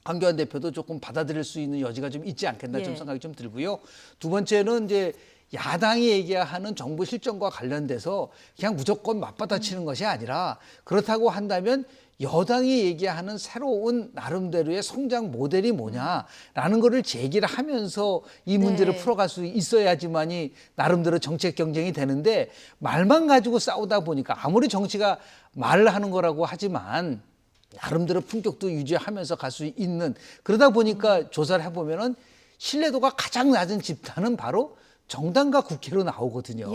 황교안 대표도 조금 받아들일 수 있는 여지가 좀 있지 않겠나 좀 생각이 좀 들고요. 두 번째는 이제 야당이 얘기하는 정부 실정과 관련돼서 그냥 무조건 맞받아치는 것이 아니라 그렇다고 한다면 여당이 얘기하는 새로운 나름대로의 성장 모델이 뭐냐라는 거를 제기를 하면서 이 문제를 풀어갈 수 있어야지만이 나름대로 정책 경쟁이 되는데 말만 가지고 싸우다 보니까 아무리 정치가 말을 하는 거라고 하지만 나름대로 품격도 유지하면서 갈 수 있는 그러다 보니까 조사를 해보면은 신뢰도가 가장 낮은 집단은 바로 정당과 국회로 나오거든요.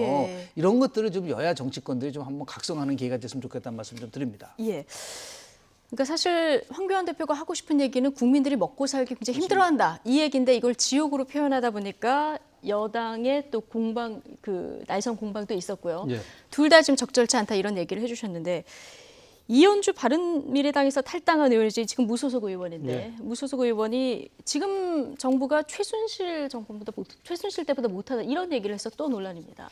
이런 것들을 좀 여야 정치권들이 좀 한번 각성하는 기회가 됐으면 좋겠다는 말씀 좀 드립니다. 그러니까 사실 황교안 대표가 하고 싶은 얘기는 국민들이 먹고 살기 굉장히 힘들어한다 이 얘기인데 이걸 지옥으로 표현하다 보니까 여당의 또 공방 그 날선 공방도 있었고요. 둘 다 지금 적절치 않다 이런 얘기를 해주셨는데. 이현주 바른미래당에서 탈당한 의원이지 지금 무소속 의원인데 무소속 의원이 지금 정부가 최순실 때보다 못하다 이런 얘기를 해서 또 논란입니다.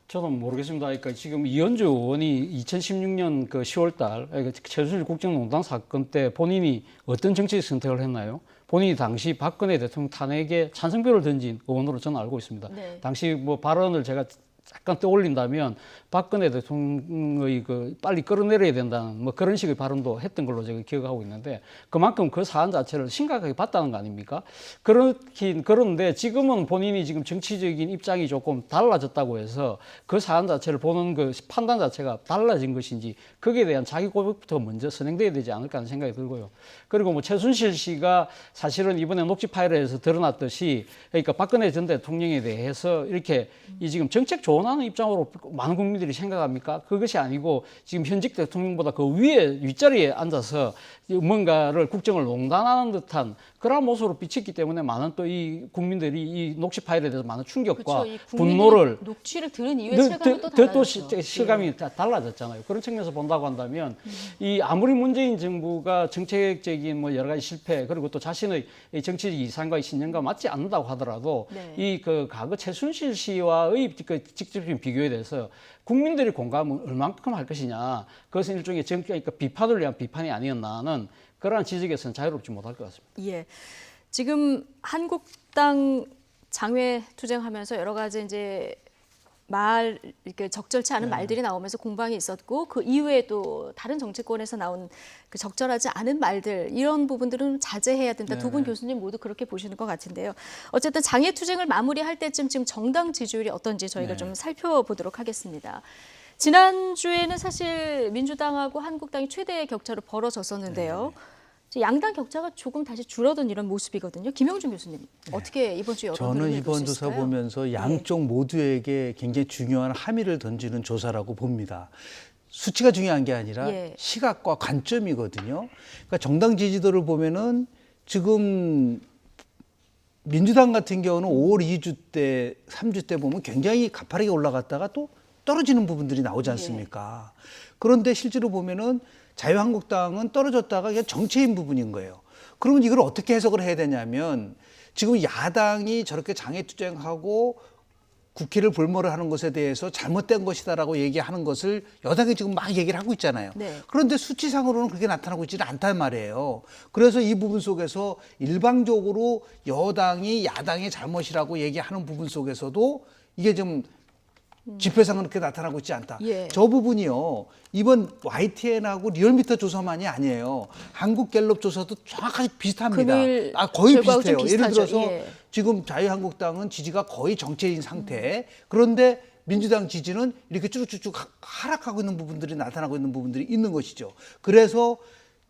저는 모르겠습니다. 그러니까 지금 이현주 의원이 2016년 그 10월달 그러니까 최순실 국정농단 사건 때 본인이 어떤 정치적 선택을 했나요? 본인이 당시 박근혜 대통령 탄핵에 찬성표를 던진 의원으로 저는 알고 있습니다. 당시 뭐 발언을 제가 잠깐 떠올린다면 박근혜 대통령의 그 빨리 끌어내려야 된다는 뭐 그런 식의 발언도 했던 걸로 제가 기억하고 있는데 그만큼 그 사안 자체를 심각하게 봤다는 거 아닙니까? 그렇긴 그런데 지금은 본인이 지금 정치적인 입장이 조금 달라졌다고 해서 그 사안 자체를 보는 그 판단 자체가 달라진 것인지 거기에 대한 자기 고백부터 먼저 선행돼야 되지 않을까 하는 생각이 들고요. 그리고 뭐 최순실 씨가 사실은 이번에 녹취 파일에서 드러났듯이 그러니까 박근혜 전 대통령에 대해서 이렇게 이 지금 정책 조언하는 입장으로 많은 국민들이 생각합니까? 그것이 아니고 지금 현직 대통령보다 그 위에 윗자리에 앉아서 뭔가를 국정을 농단하는 듯한 그런 모습으로 비쳤기 때문에 많은 또 이 국민들이 이 녹취 파일에 대해서 많은 충격과 그렇죠. 분노를 녹취를 들은 이후에 실감이 또 달라졌죠. 또 실감이 달라졌잖아요. 그런 측면에서 본다고 한다면 이 아무리 문재인 정부가 정책적인 뭐 여러 가지 실패 그리고 또 자신의 정치적 이상과의 신념과 맞지 않는다고 하더라도 이 그 과거 최순실 씨와의 그 직접적인 비교에 대해서 국민들이 공감을 얼만큼 할 것이냐 그것은 일종의 그러니까 비판을 위한 비판이 아니었나는 그러한 지적에서는 자유롭지 못할 것 같습니다. 예, 지금 한국당 장외 투쟁하면서 여러 가지 이제 이렇게 적절치 않은 말들이 나오면서 공방이 있었고 그 이후에 또 다른 정치권에서 나온 그 적절하지 않은 말들 이런 부분들은 자제해야 된다. 두 분 교수님 모두 그렇게 보시는 것 같은데요. 어쨌든 장애 투쟁을 마무리할 때쯤 지금 정당 지지율이 어떤지 저희가 좀 살펴보도록 하겠습니다. 지난주에는 사실 민주당하고 한국당이 최대의 격차로 벌어졌었는데요. 양당 격차가 조금 다시 줄어든 이런 모습이거든요. 김영준 교수님, 어떻게 이번 주 여론을 저는 이번 조사 보면서 양쪽 모두에게 굉장히 중요한 함의를 던지는 조사라고 봅니다. 수치가 중요한 게 아니라 시각과 관점이거든요. 그러니까 정당 지지도를 보면은 지금 민주당 같은 경우는 5월 2주 때, 3주 때 보면 굉장히 가파르게 올라갔다가 또 떨어지는 부분들이 나오지 않습니까? 그런데 실제로 보면은 자유한국당은 떨어졌다가 그냥 정체인 부분인 거예요. 그러면 이걸 어떻게 해석을 해야 되냐면 지금 야당이 저렇게 장애투쟁하고 국회를 볼모를 하는 것에 대해서 잘못된 것이다라고 얘기하는 것을 여당이 지금 막 얘기를 하고 있잖아요. 그런데 수치상으로는 그렇게 나타나고 있지는 않단 말이에요. 그래서 이 부분 속에서 일방적으로 여당이 야당의 잘못이라고 얘기하는 부분 속에서도 이게 좀 지표상은 그렇게 나타나고 있지 않다. 저 부분이요. 이번 YTN하고 리얼미터 조사만이 아니에요. 한국갤럽 조사도 정확하게 비슷합니다. 거의 비슷해요. 예를 들어서 지금 자유한국당은 지지가 거의 정체인 상태. 그런데 민주당 지지는 이렇게 쭉쭉쭉 하락하고 있는 부분들이 나타나고 있는 부분들이 있는 것이죠. 그래서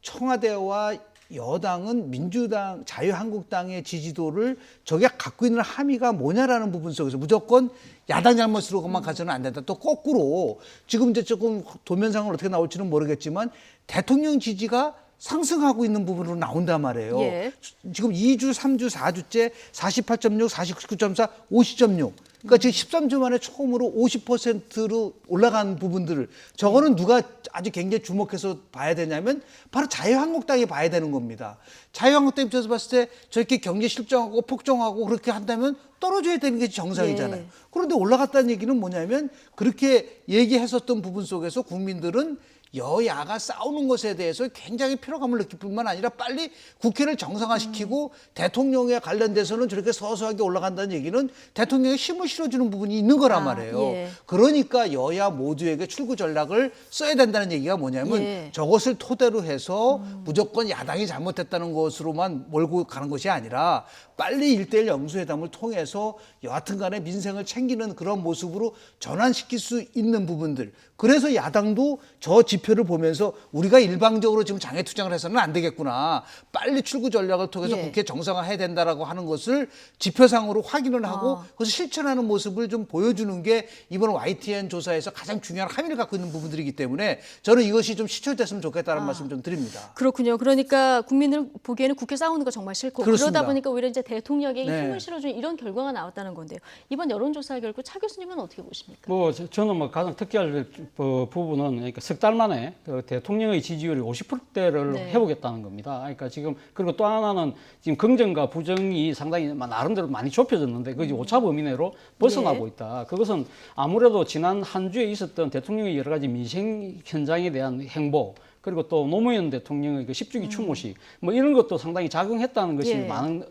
청와대와 여당은 민주당, 자유한국당의 지지도를 저게 갖고 있는 함의가 뭐냐라는 부분 속에서 무조건 야당 잘못으로만 가서는 안 된다. 또 거꾸로 지금 이제 조금 도면상으로 어떻게 나올지는 모르겠지만 대통령 지지가 상승하고 있는 부분으로 나온단 말이에요. 지금 2주, 3주, 4주째 48.6, 49.4, 50.6. 그러니까 지금 13주 만에 처음으로 50%로 올라간 부분들을 저거는 누가 아주 굉장히 주목해서 봐야 되냐면 바로 자유한국당이 봐야 되는 겁니다. 자유한국당 입장에서 봤을 때 저렇게 경제 실정하고 폭정하고 그렇게 한다면 떨어져야 되는 게 정상이잖아요. 그런데 올라갔다는 얘기는 뭐냐면 그렇게 얘기했었던 부분 속에서 국민들은 여야가 싸우는 것에 대해서 굉장히 피로감을 느낄 뿐만 아니라 빨리 국회를 정상화시키고 대통령에 관련돼서는 저렇게 서서하게 올라간다는 얘기는 대통령에 힘을 실어주는 부분이 있는 거란 말이에요. 그러니까 여야 모두에게 출구 전략을 써야 된다는 얘기가 뭐냐면 저것을 토대로 해서 무조건 야당이 잘못했다는 것으로만 몰고 가는 것이 아니라 빨리 1:1 영수회담을 통해서 여하튼 간에 민생을 챙기는 그런 모습으로 전환시킬 수 있는 부분들. 그래서 야당도 저 지표를 보면서 우리가 일방적으로 지금 장애투쟁을 해서는 안 되겠구나. 빨리 출구 전략을 통해서 국회 정상화해야 된다라고 하는 것을 지표상으로 확인을 하고 그것을 실천하는 모습을 좀 보여주는 게 이번 YTN 조사에서 가장 중요한 함의를 갖고 있는 부분들이기 때문에 저는 이것이 좀 시초됐으면 좋겠다는 말씀 좀 드립니다. 그렇군요. 그러니까 국민들 보기에는 국회 싸우는 거 정말 싫고 그러다 보니까 오히려 이제 대통령에게 힘을 실어주는 이런 결과가 나왔다는 건데요. 이번 여론조사 결과 차 교수님은 어떻게 보십니까? 저는 뭐 가장 특이할 부분은 그러니까 석 달 만에 그 대통령의 지지율이 50%대를 해보겠다는 겁니다. 그러니까 지금 그리고 또 하나는 지금 긍정과 부정이 상당히 나름대로 많이 좁혀졌는데 그게 오차 범위 내로 벗어나고 있다. 그것은 아무래도 지난 한 주에 있었던 대통령의 여러 가지 민생 현장에 대한 행보 그리고 또 노무현 대통령의 그 10주기 추모식 뭐 이런 것도 상당히 작용했다는 것이 예. 많은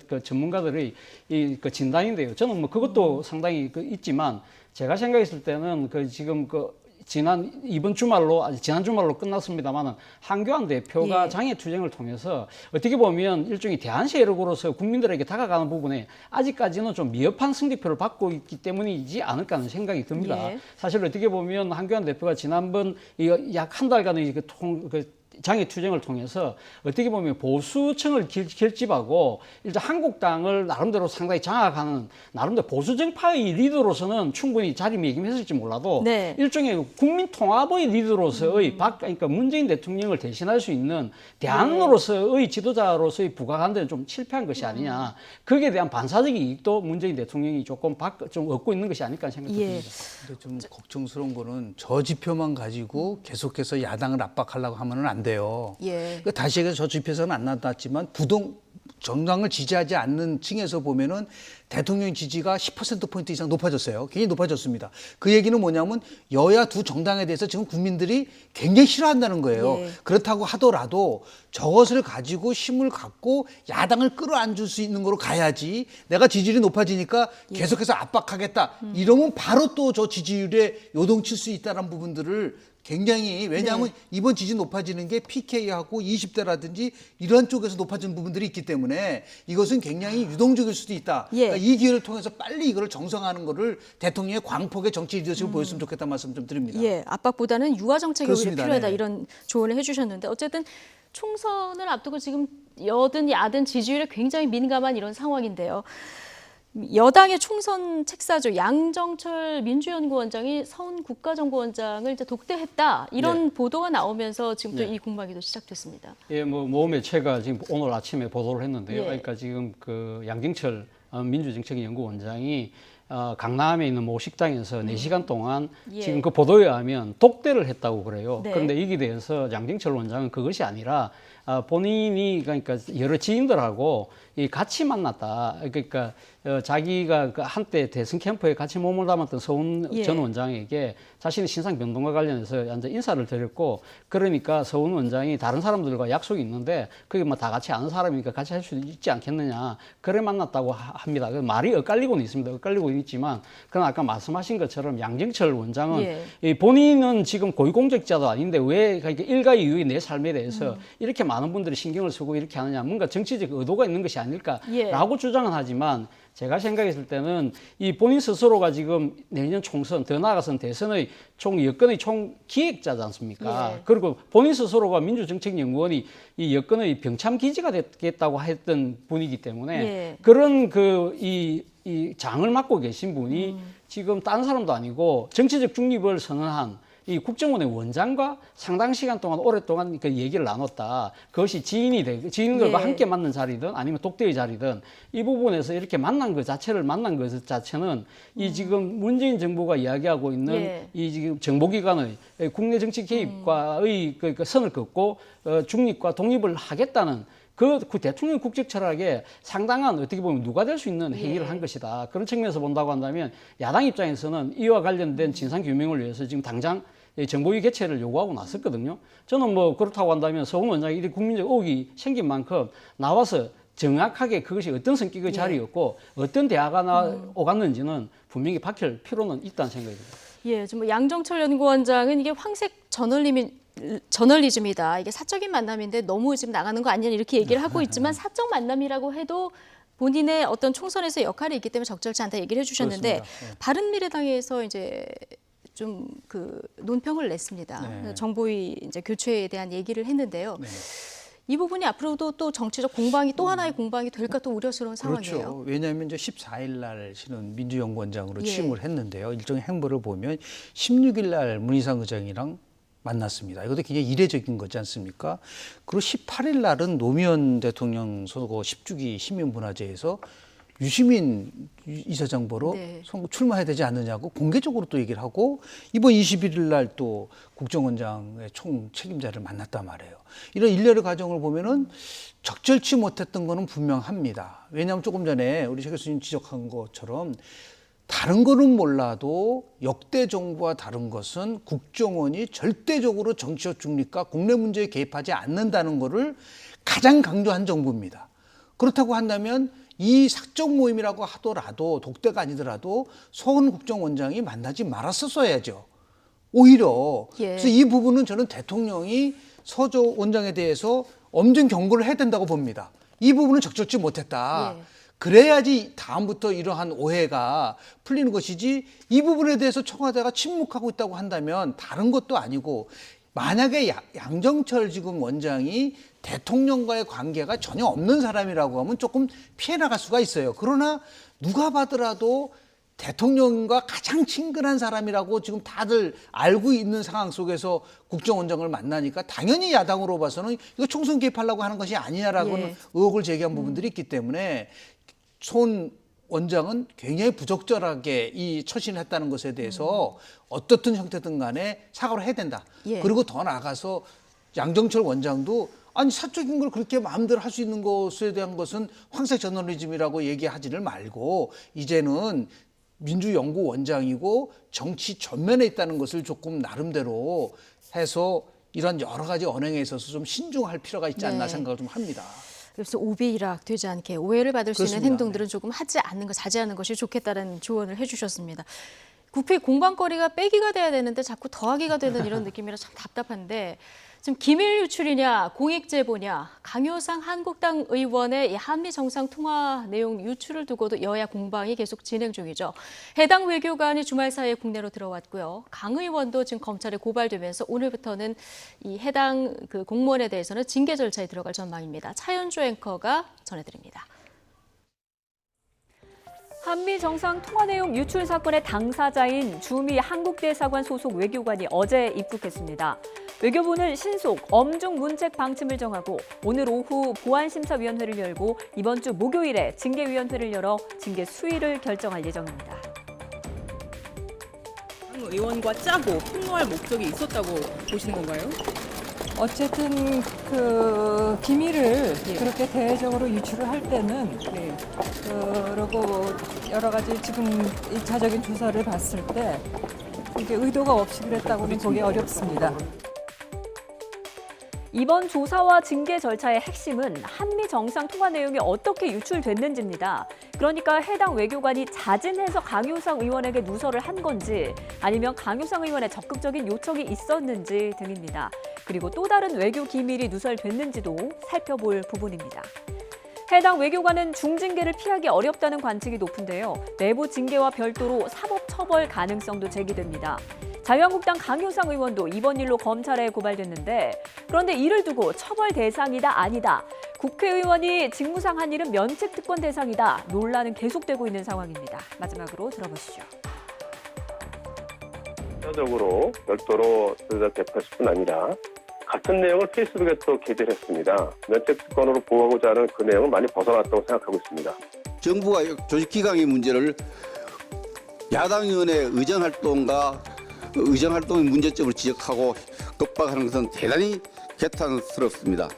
그 전문가들의 그 진단인데요. 저는 뭐 그것도 상당히 있지만 제가 생각했을 때는 지금 지난 주말로 끝났습니다만은 한교안 대표가 예. 장애투쟁을 통해서 어떻게 보면 일종의 대한 세력으로서 국민들에게 다가가는 부분에 아직까지는 좀 미흡한 승리표를 받고 있기 때문이지 않을까 하는 생각이 듭니다. 예. 사실 어떻게 보면 한교안 대표가 지난번 약 한 달간의 장애투쟁을 통해서 어떻게 보면 보수층을 결집하고 일단 한국당을 나름대로 상당히 장악하는 나름대로 보수정파의 리더로서는 충분히 자리매김했을지 몰라도 네. 일종의 국민 통합의 리더로서의 그러니까 문재인 대통령을 대신할 수 있는 대안으로서의 지도자로서의 부각하는 좀 실패한 것이 아니냐. 거기에 대한 반사적인 이익도 문재인 대통령이 조금 얻고 있는 것이 아닐까 생각이 예. 듭니다. 근데 좀 걱정스러운 거는 저 지표만 가지고 계속해서 야당을 압박하려고 하면은 안 돼요. 예. 그러니까 다시 얘기해서 저 지표에서는 안 나타났지만 정당을 지지하지 않는 층에서 보면은 대통령 지지가 10%포인트 이상 높아졌어요. 굉장히 높아졌습니다. 그 얘기는 뭐냐면 여야 두 정당에 대해서 지금 국민들이 굉장히 싫어한다는 거예요. 예. 그렇다고 하더라도 저것을 가지고 힘을 갖고 야당을 끌어안줄 수 있는 거로 가야지 내가 지지율이 높아지니까 계속해서 압박하겠다. 이러면 바로 또 저 지지율에 요동칠 수 있다는 부분들을 굉장히 왜냐하면 이번 지지 높아지는 게 PK하고 20대라든지 이런 쪽에서 높아지는 부분들이 있기 때문에 이것은 굉장히 유동적일 수도 있다. 그러니까 이 기회를 통해서 빨리 이거를 정상화하는 거를 대통령의 광폭의 정치 리더십을 보였으면 좋겠다는 말씀 좀 드립니다. 예, 압박보다는 유화 정책이 오히려 그렇습니다. 필요하다 네. 이런 조언을 해주셨는데 어쨌든 총선을 앞두고 지금 여든 야든 지지율에 굉장히 민감한 이런 상황인데요. 여당의 총선 책사조 양정철 민주연구원장이 서훈 국가정보원장을 이제 독대했다 이런 보도가 나오면서 지금 또 이 공방이 또 시작됐습니다. 예, 뭐 모험의체가 지금 오늘 아침에 보도를 했는데요. 예. 그러니까 지금 양정철 민주정책연구원장이 강남에 있는 모 식당에서 4시간 동안 지금 그 보도에 의하면 독대를 했다고 그래요. 네. 그런데 여기에 대해서 양정철 원장은 그것이 아니라 본인이 그러니까 여러 지인들하고 같이 만났다. 그러니까 자기가 한때 대선 캠프에 같이 몸을 담았던 서훈 전 원장에게 자신의 신상 변동과 관련해서 완전 인사를 드렸고 그러니까 서훈 원장이 다른 사람들과 약속이 있는데 그게 뭐 다 같이 아는 사람이니까 같이 할 수 있지 않겠느냐. 그래 만났다고 합니다. 말이 엇갈리고는 있습니다. 엇갈리고는 있지만 그러나 아까 말씀하신 것처럼 양정철 원장은 본인은 지금 고위공직자도 아닌데 왜 일가이유의 내 삶에 대해서 이렇게 많은 분들이 신경을 쓰고 이렇게 하느냐. 뭔가 정치적 의도가 있는 것이 아닐까라고 주장은 하지만 제가 생각했을 때는 이 본인 스스로가 지금 내년 총선, 더 나아가서는 대선의 여권의 총 기획자지 않습니까? 그리고 본인 스스로가 민주정책연구원이 이 여권의 병참 기지가 되겠다고 했던 분이기 때문에 그런 이 장을 맡고 계신 분이 지금 다른 사람도 아니고 정치적 중립을 선언한 이 국정원의 원장과 상당 시간 동안 오랫동안 그 얘기를 나눴다. 그것이 지인들과 함께 만난 자리든 아니면 독대의 자리든 이 부분에서 이렇게 만난 것 자체는 이 지금 문재인 정부가 이야기하고 있는 이 지금 정보기관의 국내 정치 개입과의 그 선을 긋고 중립과 독립을 하겠다는 그 대통령 국적 철학에 상당한 어떻게 보면 누가 될 수 있는 행위를 한 것이다. 그런 측면에서 본다고 한다면 야당 입장에서는 이와 관련된 진상규명을 위해서 지금 당장 정보위 개최를 요구하고 났었거든요. 저는 뭐 그렇다고 한다면 서훈 원장이 이렇게 국민적 의혹이 생긴 만큼 나와서 정확하게 그것이 어떤 성격의 자리였고 어떤 대화가 오갔는지는 분명히 밝힐 필요는 있다는 생각이 듭니다. 예, 지금 양정철 연구원장은 이게 황색 저널리즘이다. 이게 사적인 만남인데 너무 지금 나가는 거 아니냐 이렇게 얘기를 하고 있지만 사적 만남이라고 해도 본인의 어떤 총선에서 역할이 있기 때문에 적절치 않다 얘기를 해주셨는데 바른미래당에서 이제 좀 그 논평을 냈습니다. 정보위 이제 교체에 대한 얘기를 했는데요. 이 부분이 앞으로도 또 정치적 공방이 또 하나의 공방이 될까 또 우려스러운 상황이에요. 그렇죠. 왜냐하면 이제 14일 날 실은 민주연구원장으로 취임을 했는데요. 일종의 행보를 보면 16일 날 문희상 의장이랑 만났습니다. 이것도 굉장히 이례적인 거지 않습니까? 그리고 18일 날은 노무현 대통령 선거 10주기 시민문화제에서 유시민 이사장 보러 선거 출마해야 되지 않느냐고 공개적으로 또 얘기를 하고 이번 21일 날 또 국정원장의 총 책임자를 만났단 말이에요. 이런 일련의 과정을 보면은 적절치 못했던 거는 분명합니다. 왜냐하면 조금 전에 우리 최 교수님 지적한 것처럼 다른 거는 몰라도 역대 정부와 다른 것은 국정원이 절대적으로 정치적 중립과 국내 문제에 개입하지 않는다는 것을 가장 강조한 정부입니다. 그렇다고 한다면 이 사적 모임이라고 하더라도 독대가 아니더라도 서훈 국정원장이 만나지 말았었어야죠. 오히려 그래서 이 부분은 저는 대통령이 서조 원장에 대해서 엄중 경고를 해야 된다고 봅니다. 이 부분은 적절치 못했다. 그래야지 다음부터 이러한 오해가 풀리는 것이지 이 부분에 대해서 청와대가 침묵하고 있다고 한다면 다른 것도 아니고 만약에 양정철 지금 원장이 대통령과의 관계가 전혀 없는 사람이라고 하면 조금 피해 나갈 수가 있어요. 그러나 누가 봐더라도 대통령과 가장 친근한 사람이라고 지금 다들 알고 있는 상황 속에서 국정원장을 만나니까 당연히 야당으로 봐서는 이거 총선 개입하려고 하는 것이 아니냐라고는 의혹을 제기한 부분들이 있기 때문에 손 원장은 굉장히 부적절하게 이 처신을 했다는 것에 대해서 어떻든 형태든 간에 사과를 해야 된다. 그리고 더 나아가서 양정철 원장도 아니 사적인 걸 그렇게 마음대로 할 수 있는 것에 대한 것은 황색 저널리즘이라고 얘기하지를 말고 이제는 민주연구원장이고 정치 전면에 있다는 것을 조금 나름대로 해서 이런 여러 가지 언행에 있어서 좀 신중할 필요가 있지 않나 생각을 좀 합니다. 그래서 오비락 되지 않게 오해를 받을 수 있는 그렇습니다. 행동들은 조금 하지 않는 것, 자제하는 것이 좋겠다는 조언을 해주셨습니다. 국회 공방거리가 빼기가 돼야 되는데 자꾸 더하기가 되는 이런 느낌이라 참 답답한데 지금 기밀 유출이냐 공익 제보냐 강효상 한국당 의원의 이 한미 정상 통화 내용 유출을 두고도 여야 공방이 계속 진행 중이죠. 해당 외교관이 주말 사이에 국내로 들어왔고요. 강 의원도 지금 검찰에 고발되면서 오늘부터는 이 해당 그 공무원에 대해서는 징계 절차에 들어갈 전망입니다. 차현주 앵커가 전해드립니다. 한미 정상 통화 내용 유출 사건의 당사자인 주미 한국대사관 소속 외교관이 어제 입국했습니다. 외교부는 신속, 엄중 문책 방침을 정하고 오늘 오후 보안심사위원회를 열고 이번 주 목요일에 징계위원회를 열어 징계 수위를 결정할 예정입니다. 의원과 짜고 폭로할 목적이 있었다고 보시는 건가요? 어쨌든 그 비밀을 그렇게 대외적으로 유출을 할 때는 그러고 여러 가지 지금 1차적인 조사를 봤을 때 이게 의도가 없이 그랬다고는 보기 어렵습니다. 이번 조사와 징계 절차의 핵심은 한미 정상 통화 내용이 어떻게 유출됐는지입니다. 그러니까 해당 외교관이 자진해서 강효상 의원에게 누설을 한 건지 아니면 강효상 의원의 적극적인 요청이 있었는지 등입니다. 그리고 또 다른 외교 기밀이 누설됐는지도 살펴볼 부분입니다. 해당 외교관은 중징계를 피하기 어렵다는 관측이 높은데요. 내부 징계와 별도로 사법처벌 가능성도 제기됩니다. 자유한국당 강효상 의원도 이번 일로 검찰에 고발됐는데 그런데 이를 두고 처벌 대상이다 아니다. 국회의원이 직무상 한 일은 면책특권 대상이다. 논란은 계속되고 있는 상황입니다. 마지막으로 들어보시죠. 적으로 별도로 대표했을 뿐 아니라 같은 내용을 페이스북에 또 게재를 했습니다. 면책특권으로 보호하고자 하는 그 내용은 많이 벗어났다고 생각하고 있습니다. 정부가 조직기강의 문제를 야당 의원의 의정활동과 의정활동의 문제점을 지적하고 겁박하는 것은 대단히 개탄스럽습니다.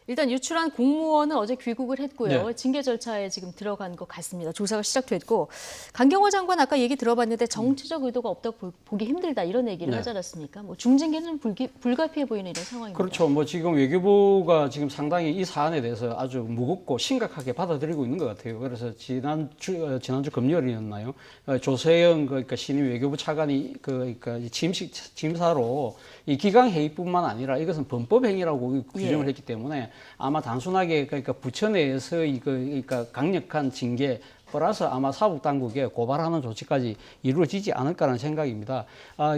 일단 유출한 공무원은 어제 귀국을 했고요. 징계 절차에 지금 들어간 것 같습니다. 조사가 시작됐고 강경화 장관 아까 얘기 들어봤는데 정치적 의도가 없다고 보기 힘들다 이런 얘기를 하지 않았습니까? 뭐 중징계는 불가피해 보이는 이런 상황입니다. 그렇죠. 뭐 지금 외교부가 지금 상당히 이 사안에 대해서 아주 무겁고 심각하게 받아들이고 있는 것 같아요. 그래서 지난주 금요일이었나요? 조세영 그러니까 신임 외교부 차관이 그러니까 취임사로 이 기강 회의뿐만 아니라 이것은 범법 행위라고 규정을 했기 때문에 아마 단순하게 그러니까 부처 내에서 그러니까 강력한 징계 플러스 아마 사법당국에 고발하는 조치까지 이루어지지 않을까라는 생각입니다.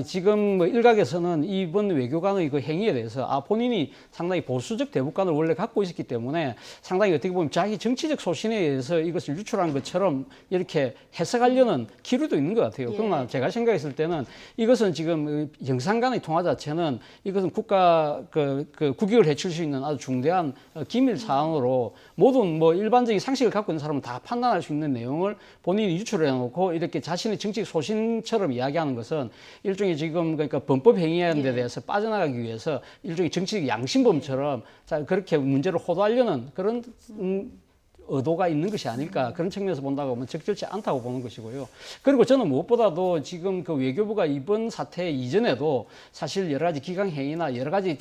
지금 뭐 일각에서는 이번 외교관의 그 행위에 대해서 본인이 상당히 보수적 대북관을 원래 갖고 있었기 때문에 상당히 어떻게 보면 자기 정치적 소신에 의해서 이것을 유출한 것처럼 이렇게 해석하려는 기류도 있는 것 같아요. 그러나 제가 생각했을 때는 이것은 지금 영상 간의 통화 자체는 이것은 국가 그 국익을 해칠 수 있는 아주 중대한 기밀 사항으로 모든 뭐 일반적인 상식을 갖고 있는 사람은 다 판단할 수 있는 내용을 본인이 유출해 놓고 이렇게 자신의 정치적 소신처럼 이야기하는 것은 일종의 지금 그러니까 범법 행위하는 데 대해서 빠져나가기 위해서 일종의 정치적 양심범처럼 그렇게 문제를 호도하려는 그런 의도가 있는 것이 아닐까 그런 측면에서 본다고 하면 적절치 않다고 보는 것이고요. 그리고 저는 무엇보다도 지금 그 외교부가 이번 사태 이전에도 사실 여러 가지 기강행위나 여러 가지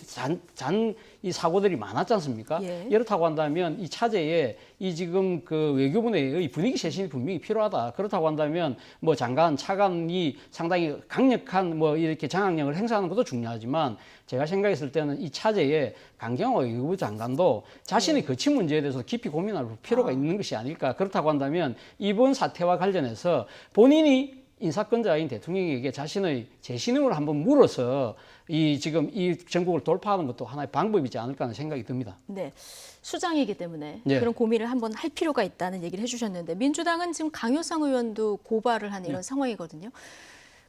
이 사고들이 많았지 않습니까? 예. 이렇다고 한다면 이 차제에 이 지금 그 외교부 내의 분위기 쇄신이 분명히 필요하다. 그렇다고 한다면 뭐 장관, 차관이 상당히 강력한 뭐 이렇게 장악력을 행사하는 것도 중요하지만 제가 생각했을 때는 이 차제에 강경화 외교부 장관도 자신의 거취 문제에 대해서 깊이 고민할 필요가 있는 것이 아닐까. 그렇다고 한다면 이번 사태와 관련해서 본인이 인사권자인 대통령에게 자신의 재신임을 한번 물어서 지금 이 전국을 돌파하는 것도 하나의 방법이지 않을까 하는 생각이 듭니다. 네. 수장이기 때문에 네. 그런 고민을 한번 할 필요가 있다는 얘기를 해주셨는데 민주당은 지금 강효상 의원도 고발을 한 이런 상황이거든요.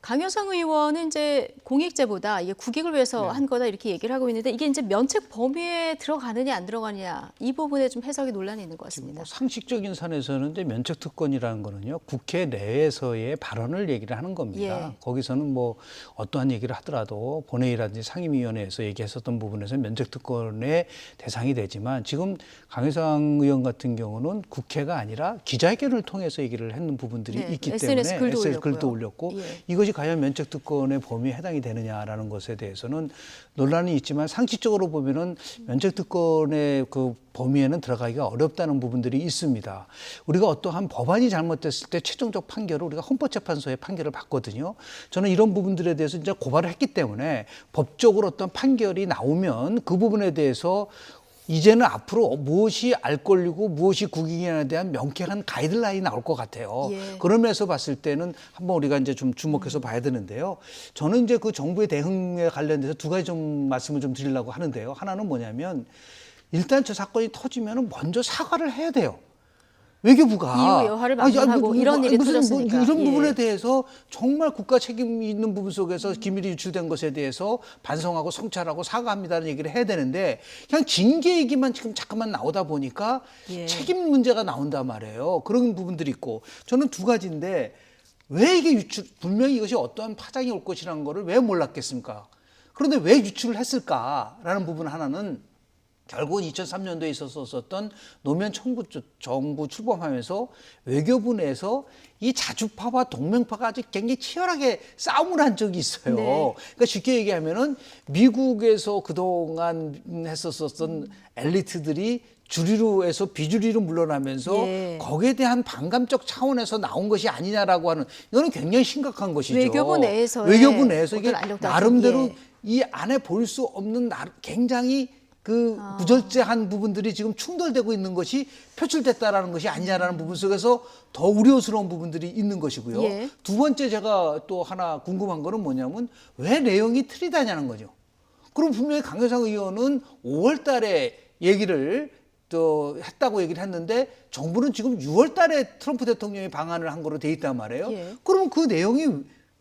강효상 의원은 이제 공익제보다 이게 국익을 위해서 한 거다 이렇게 얘기를 하고 있는데 이게 이제 면책 범위에 들어가느냐 안 들어가느냐 이 부분에 좀 해석이 논란이 있는 것 같습니다. 뭐 상식적인 선에서는 이제 면책 특권이라는 거는요 국회 내에서의 발언을 얘기를 하는 겁니다. 예. 거기서는 뭐 어떠한 얘기를 하더라도 본회의라든지 상임위원회에서 얘기했었던 부분에서 면책 특권의 대상이 되지만 지금 강효상 의원 같은 경우는 국회가 아니라 기자회견을 통해서 얘기를 했는 부분들이 네, 있기 SNS 때문에 글도 글도 올렸고 예. 이것이 과연 면책 특권의 범위에 해당이 되느냐라는 것에 대해서는 논란이 있지만 상식적으로 보면은 면책 특권의 그 범위에는 들어가기가 어렵다는 부분들이 있습니다. 우리가 어떠한 법안이 잘못됐을 때 최종적 판결을 우리가 헌법재판소의 판결을 받거든요. 저는 이런 부분들에 대해서 이제 고발을 했기 때문에 법적으로 어떤 판결이 나오면 그 부분에 대해서 이제는 앞으로 무엇이 알 권리고 무엇이 국익에 대한 명쾌한 가이드라인이 나올 것 같아요. 예. 그런 면에서 봤을 때는 한번 우리가 이제 좀 주목해서 봐야 되는데요. 저는 이제 그 정부의 대응에 관련돼서 두 가지 좀 말씀을 좀 드리려고 하는데요. 하나는 뭐냐면 일단 저 사건이 터지면 먼저 사과를 해야 돼요. 외교부가 이후 여하를 막론하고 이런 일이 터졌으니까. 이런 예. 부분에 대해서 정말 국가 책임이 있는 부분 속에서 기밀이 유출된 것에 대해서 반성하고 성찰하고 사과합니다는 얘기를 해야 되는데 그냥 징계 얘기만 지금 잠깐만 나오다 보니까 예. 책임 문제가 나온단 말이에요. 그런 부분들이 있고 저는 두 가지인데 왜 이게 분명히 이것이 어떠한 파장이 올 것이라는 거를 왜 몰랐겠습니까? 그런데 왜 유출을 했을까라는 부분 하나는 결국은 2003년도에 있었던 노무현 정부 출범하면서 외교부 내에서 이 자주파와 동맹파가 아주 굉장히 치열하게 싸움을 한 적이 있어요. 네. 그러니까 쉽게 얘기하면은 미국에서 그동안 했었던 엘리트들이 주류로에서 비주류로 물러나면서 예. 거기에 대한 반감적 차원에서 나온 것이 아니냐라고 하는 이거는 굉장히 심각한 것이죠. 외교부 내에서의 외교부 내에서 이게 어떤 알력도 나름대로 예. 이 안에 볼 수 없는 굉장히 그 구절제한 부분들이 지금 충돌되고 있는 것이 표출됐다라는 것이 아니냐라는 부분 속에서 더 우려스러운 부분들이 있는 것이고요. 예. 두 번째 제가 또 하나 궁금한 거는 뭐냐면 왜 내용이 틀리다냐는 거죠. 그럼 분명히 강효상 의원은 5월 달에 얘기를 또 했다고 얘기를 했는데 정부는 지금 6월 달에 트럼프 대통령이 방한을 한 거로 돼 있단 말이에요. 예. 그러면 그 내용이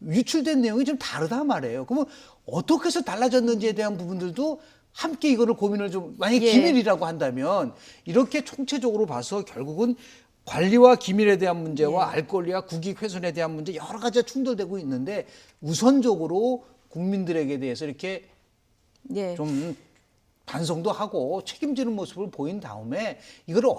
유출된 내용이 좀 다르단 말이에요. 그러면 어떻게 해서 달라졌는지에 대한 부분들도 함께 이거를 고민을 좀 만약에 예. 기밀이라고 한다면 이렇게 총체적으로 봐서 결국은 관리와 기밀에 대한 문제와 예. 알 권리와 국익 훼손에 대한 문제 여러 가지가 충돌되고 있는데 우선적으로 국민들에게 대해서 이렇게 예. 좀 반성도 하고 책임지는 모습을 보인 다음에 이거를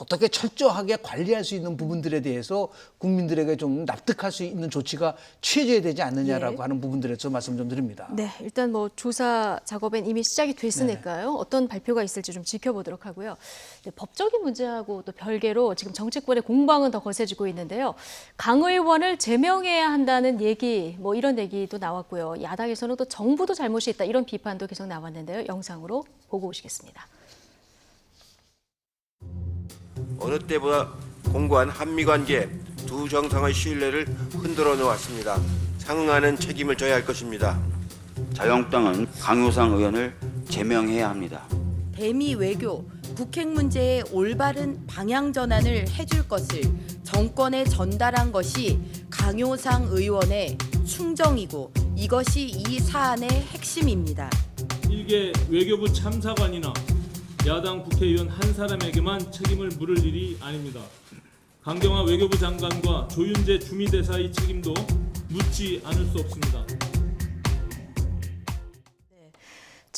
어떻게 철저하게 관리할 수 있는 부분들에 대해서 국민들에게 좀 납득할 수 있는 조치가 취해져야 되지 않느냐라고 예. 하는 부분들에 서 말씀 좀 드립니다. 네, 일단 뭐 조사 작업은 이미 시작이 됐으니까요. 어떤 발표가 있을지 좀 지켜보도록 하고요. 네, 법적인 문제하고 또 별개로 지금 정치권의 공방은 더 거세지고 있는데요. 강 의원을 제명해야 한다는 얘기, 뭐 이런 얘기도 나왔고요. 야당에서는 또 정부도 잘못이 있다 이런 비판도 계속 나왔는데요. 영상으로 보고 오시겠습니다. 어느 때보다 공고한 한미관계 두 정상의 신뢰를 흔들어 놓았습니다. 상응하는 책임을 져야 할 것입니다. 자유한국당은 강효상 의원을 제명해야 합니다. 대미 외교, 북핵 문제의 올바른 방향 전환을 해줄 것을 정권에 전달한 것이 강효상 의원의 충정이고 이것이 이 사안의 핵심입니다. 일개 외교부 참사관이나 야당 국회의원 한 사람에게만 책임을 물을 일이 아닙니다. 강경화 외교부 장관과 조윤재 주미대사의 책임도 묻지 않을 수 없습니다.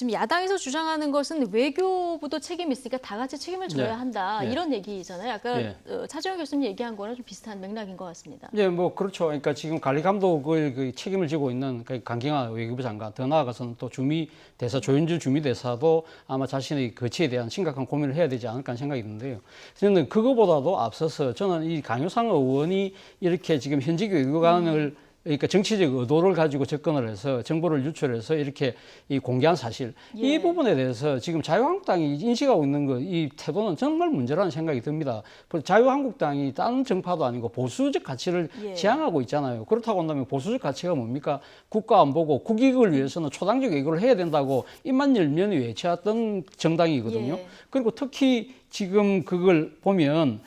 지금 야당에서 주장하는 것은 외교부도 책임이 있으니까 다 같이 책임을 져야 한다. 이런 얘기잖아요. 아까 차재원 교수님 얘기한 거랑 좀 비슷한 맥락인 것 같습니다. 예, 뭐 그렇죠. 그러니까 지금 관리 감독을 그 책임을 지고 있는 강경화 외교부 장관, 더 나아가서는 또 주미대사 조윤주 주미대사도 아마 자신의 거취에 대한 심각한 고민을 해야 되지 않을까 하는 생각이 드는데요. 저는 그거보다도 앞서서 저는 이 강효상 의원이 이렇게 지금 현직 외교관을 그러니까 정치적 의도를 가지고 접근을 해서 정보를 유출해서 이렇게 이 공개한 사실 이 부분에 대해서 지금 자유한국당이 인식하고 있는 이 태도는 정말 문제라는 생각이 듭니다. 자유한국당이 다른 정파도 아니고 보수적 가치를 지향하고 있잖아요. 그렇다고 한다면 보수적 가치가 뭡니까? 국가 안보고 국익을 위해서는 초당적 외교를 해야 된다고 입만 열면 외쳐왔던 정당이거든요. 그리고 특히 지금 그걸 보면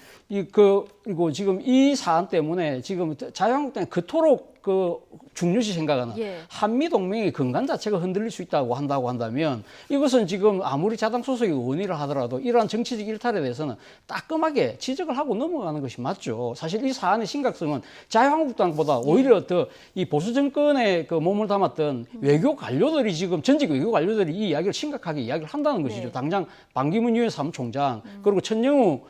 그리고 지금 이 사안 때문에 지금 자유한국당이 그토록 중요시 생각하는 한미 동맹의 근간 자체가 흔들릴 수 있다고 한다면 이것은 지금 아무리 자당 소속의 의원이라 하더라도 이러한 정치적 일탈에 대해서는 따끔하게 지적을 하고 넘어가는 것이 맞죠. 사실 이 사안의 심각성은 자유한국당보다 오히려 더 이 보수 정권에 몸을 담았던 외교 관료들이 지금 전직 외교 관료들이 이 이야기를 심각하게 이야기를 한다는 것이죠. 당장 반기문 유엔 사무총장 그리고 천영우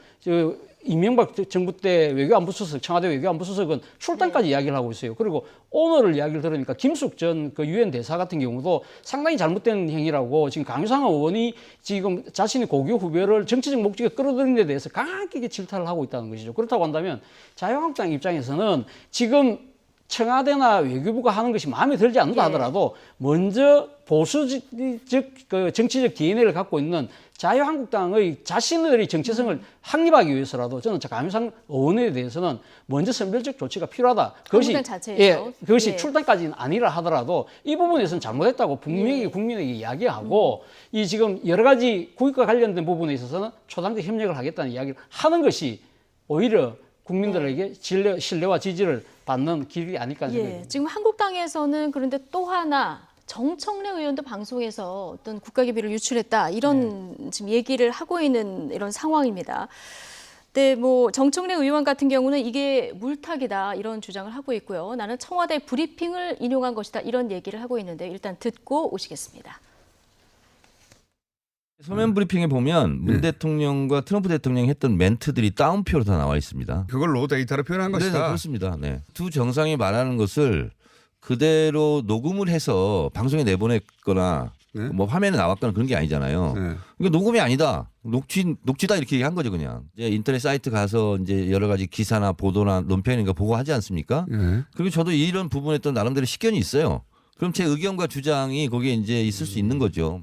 이명박 정부 때 외교안보수석, 청와대 외교안보수석은 출당까지 이야기를 하고 있어요. 그리고 오늘을 이야기를 들으니까 김숙 전 유엔 대사 같은 경우도 상당히 잘못된 행위라고 지금 강효상 의원이 지금 자신의 고교 후배를 정치적 목적에 끌어들이는 데 대해서 강하게 질타를 하고 있다는 것이죠. 그렇다고 한다면 자유한국당 입장에서는 지금 청와대나 외교부가 하는 것이 마음에 들지 않는다 하더라도 먼저 보수적 정치적 DNA를 갖고 있는 자유한국당의 자신들의 정체성을 확립하기 위해서라도 저는 강효상 의원에 대해서는 먼저 선별적 조치가 필요하다. 그것이 출당까지는 아니라 하더라도 이 부분에서는 잘못했다고 분명히 국민에게 이야기하고 이 지금 여러 가지 국익과 관련된 부분에 있어서는 초당적 협력을 하겠다는 이야기를 하는 것이 오히려 국민들에게 신뢰와 지지를 받는 길이 아닐까 생각합니다. 지금 한국당에서는 그런데 또 하나 정청래 의원도 방송에서 어떤 국가기밀을 유출했다 이런 지금 얘기를 하고 있는 이런 상황입니다. 근데 뭐 정청래 의원 같은 경우는 이게 물타기다 이런 주장을 하고 있고요. 나는 청와대 브리핑을 인용한 것이다 이런 얘기를 하고 있는데 일단 듣고 오시겠습니다. 서면 브리핑에 보면 문 대통령과 트럼프 대통령이 했던 멘트들이 다운표로 다 나와 있습니다. 그걸로 데이터로 표현한 것이다. 네, 그렇습니다. 네. 두 정상이 말하는 것을 그대로 녹음을 해서 방송에 내보냈거나 뭐 화면에 나왔거나 그런 게 아니잖아요. 그러니까 녹음이 아니다. 녹취다 이렇게 얘기한 거죠, 그냥. 이제 인터넷 사이트 가서 이제 여러 가지 기사나 보도나 논평인가 보고 하지 않습니까? 그리고 저도 이런 부분에 또 나름대로 식견이 있어요. 그럼 제 의견과 주장이 거기에 이제 있을 수 있는 거죠.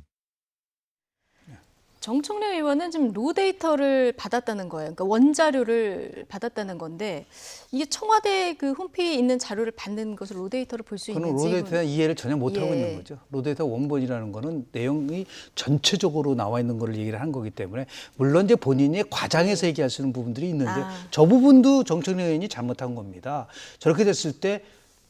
정청래 의원은 지금 로데이터를 받았다는 거예요. 그러니까 원자료를 받았다는 건데 이게 청와대 그 홈페이지에 있는 자료를 받는 것을 로데이터를 볼 수 있는지. 그건 로데이터에 대한 이해를 전혀 못하고 있는 거죠. 로데이터 원본이라는 거는 내용이 전체적으로 나와 있는 걸 얘기를 한 거기 때문에 물론 이제 본인이 과장해서 얘기할 수 있는 부분들이 있는데 저 부분도 정청래 의원이 잘못한 겁니다. 저렇게 됐을 때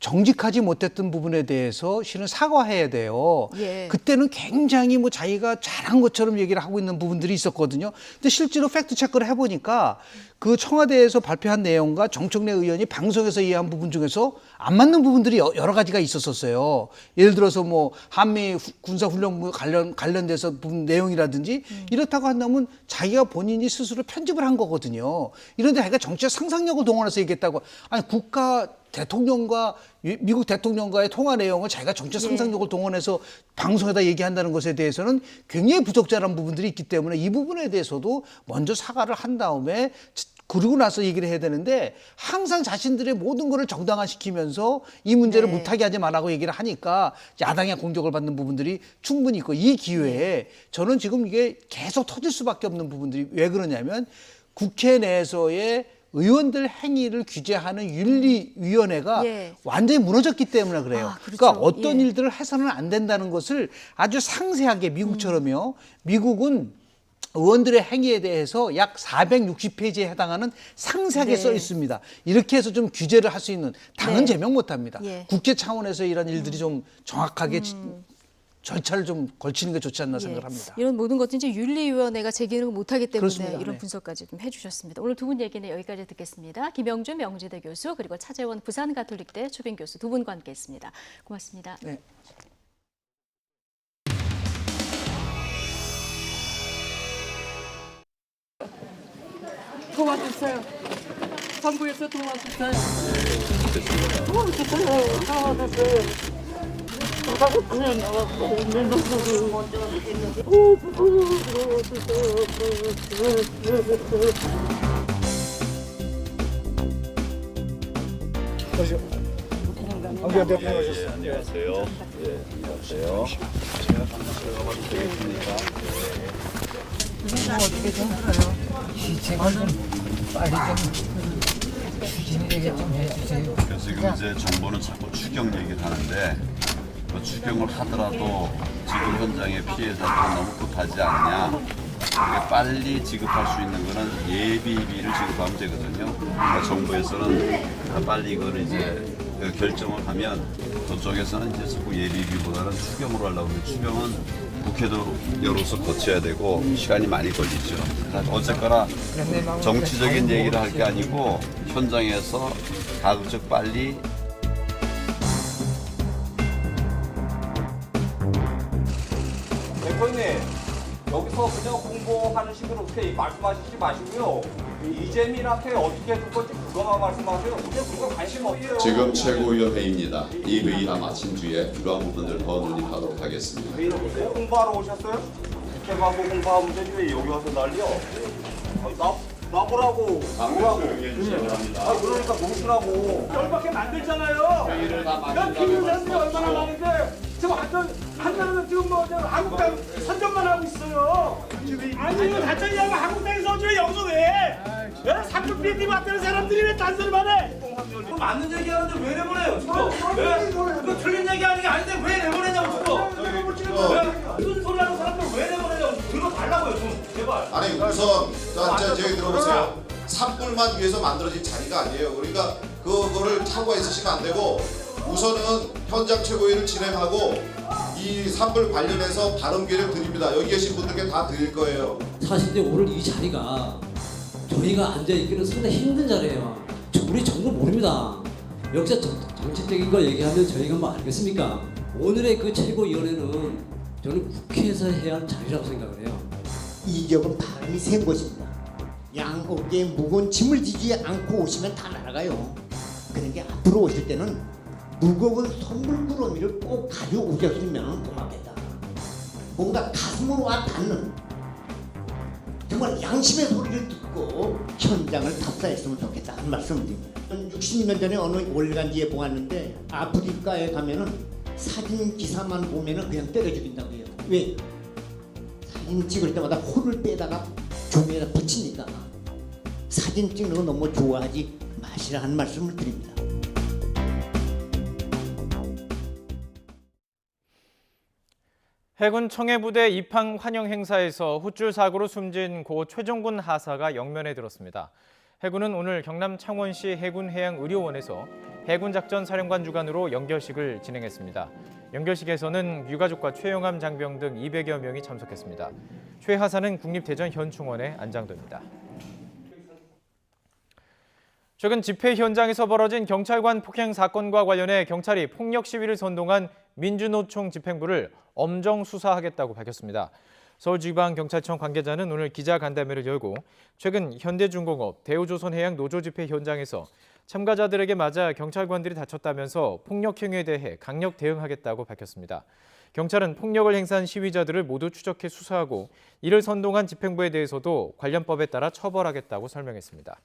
정직하지 못했던 부분에 대해서 실은 사과해야 돼요. 그때는 굉장히 뭐 자기가 잘한 것처럼 얘기를 하고 있는 부분들이 있었거든요. 근데 실제로 팩트 체크를 해보니까 그 청와대에서 발표한 내용과 정청래 의원이 방송에서 이해한 부분 중에서 안 맞는 부분들이 여러 가지가 있었어요. 예를 들어서 뭐 한미 군사훈련 관련돼서 부분 내용이라든지 이렇다고 한다면 자기가 본인이 스스로 편집을 한 거거든요. 이런데 자기가 정치적 상상력을 동원해서 얘기했다고. 아니 국가 대통령과 미국 대통령과의 통화 내용을 자기가 정치적 상상력을 동원해서 방송에다 얘기한다는 것에 대해서는 굉장히 부적절한 부분들이 있기 때문에 이 부분에 대해서도 먼저 사과를 한 다음에 그러고 나서 얘기를 해야 되는데 항상 자신들의 모든 것을 정당화시키면서 이 문제를 못하게 하지 말라고 얘기를 하니까 야당의 공격을 받는 부분들이 충분히 있고 이 기회에 저는 지금 이게 계속 터질 수밖에 없는 부분들이 왜 그러냐면 국회 내에서의 의원들 행위를 규제하는 윤리위원회가 완전히 무너졌기 때문에 그래요. 그러니까 어떤 일들을 해서는 안 된다는 것을 아주 상세하게 미국처럼요. 미국은 의원들의 행위에 대해서 약 460페이지에 해당하는 상세하게 써 있습니다. 이렇게 해서 좀 규제를 할 수 있는 당은 제명 못합니다. 국제 차원에서 이런 일들이 좀 정확하게 절차를 좀 걸치는 게 좋지 않나 생각을 합니다. 이런 모든 것은 이제 윤리위원회가 제기를 못하기 때문에 그렇습니다. 이런 분석까지 좀 해주셨습니다. 오늘 두 분 얘기는 여기까지 듣겠습니다. 김영준 명지대 교수 그리고 차재원 부산가톨릭대 초빙 교수 두 분과 함께했습니다. 고맙습니다. 도와주세요. 정부에서 도와주세요. 도와주세요. 황교안 대표님 오셨습니다. 안녕하세요. 안녕하세요. 어떻게 좀 알아요? 이 제발 좀 빨리 좀 추진 얘기 좀 해주세요. 지금 이제 정부는 자꾸 추경 얘기를 하는데 그 추경을 하더라도 지금 현장의 피해자들은 너무 급하지 않냐. 이게 빨리 지급할 수 있는 거는 예비비를 지급하면 되거든요. 그러니까 정부에서는 빨리 이걸 이제 결정을 하면 저쪽에서는 이제 자꾸 예비비보다는 추경으로 하려고 하는데 추경은 국회도 여로서 거쳐야 되고 시간이 많이 걸리죠. 어쨌거나 정치적인 얘기를 할 게 아니고 현장에서 가급적 빨리 대표님 여기서 그냥 홍보하는 식으로 그렇게 말씀하시지 마시고요. 이재민한테 어떻게 줄 건지 그거만 말씀하세요. 그냥 그거 관심 없어요. 지금 최고위원 회의입니다. 이 회의 다 마친 뒤에 필요한 부분들 더 논의하도록 하겠습니다. 회의는 보세요. 홍보하러 오셨어요? 국회 가고 홍보하면 되지 왜 여기 와서 난리야? 나보라고. 나보라고. 그러니까 뭉치라고. 열받게 만들잖아요. 회의를 다 야, 비는 사람들이 얼마나 많은데 지금 한전은 지금 뭐 한국당 선전만 하고 있어요. 아니 이거 단전이하고 한국당에서 서주에 여기서 왜? 상급 비리 맡는 사람들이 왜 단소리만 해? 맞는 얘기하는데 왜 내보내요? 이거 틀린 얘기하는 게 아닌데 왜 내보내냐고 지금. 무슨 소리 하는 사람들 왜 내보내냐고 들어달라고요 좀 제발. 아니 우선 저기 들어보세요. 산불만 위해서 만들어진 자리가 아니에요. 그러니까 그거를 차고가 있으시면 안 되고 우선은 현장 최고위를 진행하고 이 산불 관련해서 발언 기회를 드립니다. 여기 계신 분들께 다 드릴 거예요. 사실 오늘 이 자리가 저희가 앉아있기는 상당히 힘든 자리예요. 우리 정부 모릅니다. 역사 정책적인 거 얘기하면 저희가 뭐 알겠습니까? 오늘의 그 최고위원회는 저는 국회에서 해야 할 자리라고 생각을 해요. 이 지역은 바람이 센 곳입니다. 양 어깨에 무거운 짐을 지지 않고 오시면 다 날아가요. 그러니까 앞으로 오실 때는 무거운 선물꾸러미를 꼭 가져오셨으면 고맙겠다. 뭔가 가슴으로 와 닿는 정말 양심의 소리를 듣고 현장을 답사했으면 좋겠다 하는 말씀을 드립니다. 60년 전에 어느 월간지에 보았는데 아프리카에 가면은 사진 기사만 보면은 그냥 때려 죽인다고 해요. 왜? 사진 찍을 때마다 혼을 빼다가 종이에다 붙이니까 사진 찍는 거 너무 좋아하지 마시라 하는 말씀을 드립니다. 해군 청해부대 입항 환영 행사에서 훗줄 사고로 숨진 고 최종군 하사가 영면에 들었습니다. 해군은 오늘 경남 창원시 해군해양의료원에서 해군작전사령관 주관으로 연결식을 진행했습니다. 연결식에서는 유가족과 최영함 장병 등 200여 명이 참석했습니다. 최 하사는 국립대전현충원에 안장됩니다. 최근 집회 현장에서 벌어진 경찰관 폭행 사건과 관련해 경찰이 폭력 시위를 선동한 민주노총 집행부를 엄정 수사하겠다고 밝혔습니다. 서울지방경찰청 관계자는 오늘 기자간담회를 열고 최근 현대중공업, 대우조선해양 노조 집회 현장에서 참가자들에게 맞아 경찰관들이 다쳤다면서 폭력 행위에 대해 강력 대응하겠다고 밝혔습니다. 경찰은 폭력을 행사한 시위자들을 모두 추적해 수사하고 이를 선동한 집행부에 대해서도 관련 법에 따라 처벌하겠다고 설명했습니다.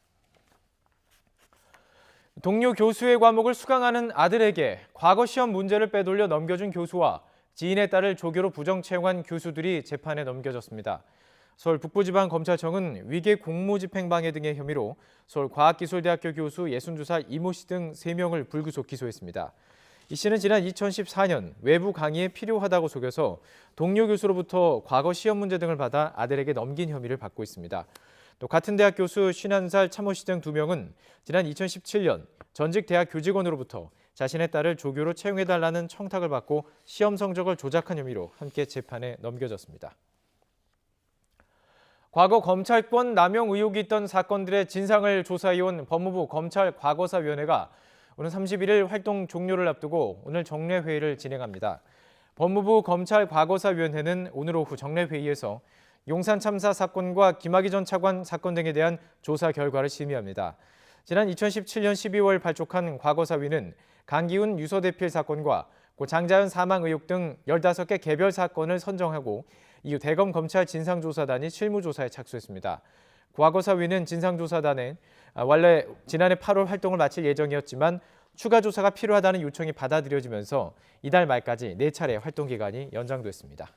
동료 교수의 과목을 수강하는 아들에게 과거 시험 문제를 빼돌려 넘겨준 교수와 지인의 딸을 조교로 부정 채용한 교수들이 재판에 넘겨졌습니다. 서울 북부지방검찰청은 위계 공무집행방해 등의 혐의로 서울과학기술대학교 교수 62살 이모 씨 등 3명을 불구속 기소했습니다. 이 씨는 지난 2014년 외부 강의에 필요하다고 속여서 동료 교수로부터 과거 시험 문제 등을 받아 아들에게 넘긴 혐의를 받고 있습니다. 또 같은 대학 교수 51살 참모 씨 등 2명은 지난 2017년 전직 대학 교직원으로부터 자신의 딸을 조교로 채용해달라는 청탁을 받고 시험 성적을 조작한 혐의로 함께 재판에 넘겨졌습니다. 과거 검찰권 남용 의혹이 있던 사건들의 진상을 조사해온 법무부 검찰과거사위원회가 오는 31일 활동 종료를 앞두고 오늘 정례회의를 진행합니다. 법무부 검찰과거사위원회는 오늘 오후 정례회의에서 용산 참사 사건과 김학의 전 차관 사건 등에 대한 조사 결과를 심의합니다. 지난 2017년 12월 발족한 과거사위는 강기훈 유서대필 사건과 고 장자연 사망 의혹 등 15개 개별 사건을 선정하고 이후 대검 검찰 진상조사단이 실무조사에 착수했습니다. 과거사위는 진상조사단에 원래 지난해 8월 활동을 마칠 예정이었지만 추가 조사가 필요하다는 요청이 받아들여지면서 이달 말까지 4차례 활동 기간이 연장됐습니다.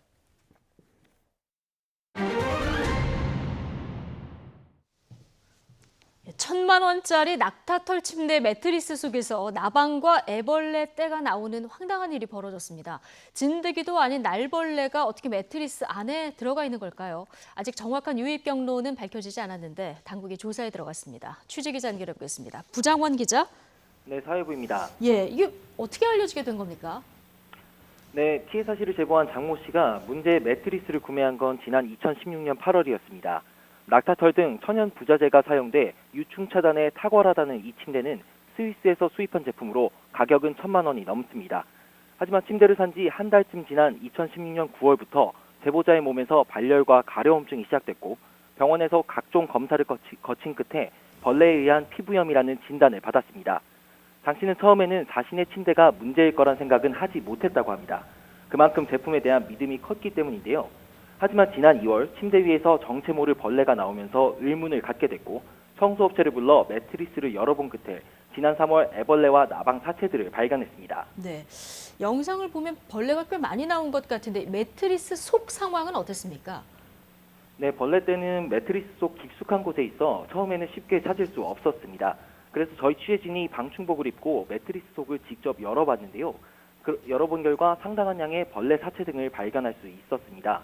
천만 원짜리 낙타털 침대 매트리스 속에서 나방과 애벌레 떼가 나오는 황당한 일이 벌어졌습니다. 진드기도 아닌 날벌레가 어떻게 매트리스 안에 들어가 있는 걸까요? 아직 정확한 유입 경로는 밝혀지지 않았는데 당국이 조사에 들어갔습니다. 취재기자 연결해보겠습니다. 부장원 기자. 네, 사회부입니다. 예, 이게 어떻게 알려지게 된 겁니까? 네, 피해 사실을 제보한 장모 씨가 문제의 매트리스를 구매한 건 지난 2016년 8월이었습니다. 낙타털 등 천연 부자재가 사용돼 유충 차단에 탁월하다는 이 침대는 스위스에서 수입한 제품으로 가격은 1,000만 원이 넘습니다. 하지만 침대를 산 지 한 달쯤 지난 2016년 9월부터 제보자의 몸에서 발열과 가려움증이 시작됐고 병원에서 각종 검사를 거친 끝에 벌레에 의한 피부염이라는 진단을 받았습니다. 당신은 처음에는 자신의 침대가 문제일 거란 생각은 하지 못했다고 합니다. 그만큼 제품에 대한 믿음이 컸기 때문인데요. 하지만 지난 2월 침대 위에서 정체 모를 벌레가 나오면서 의문을 갖게 됐고 청소업체를 불러 매트리스를 열어본 끝에 지난 3월 애벌레와 나방 사체들을 발견했습니다. 네, 영상을 보면 벌레가 꽤 많이 나온 것 같은데 매트리스 속 상황은 어땠습니까? 네, 벌레떼는 매트리스 속 깊숙한 곳에 있어 처음에는 쉽게 찾을 수 없었습니다. 그래서 저희 취재진이 방충복을 입고 매트리스 속을 직접 열어봤는데요. 열어본 결과 상당한 양의 벌레 사체 등을 발견할 수 있었습니다.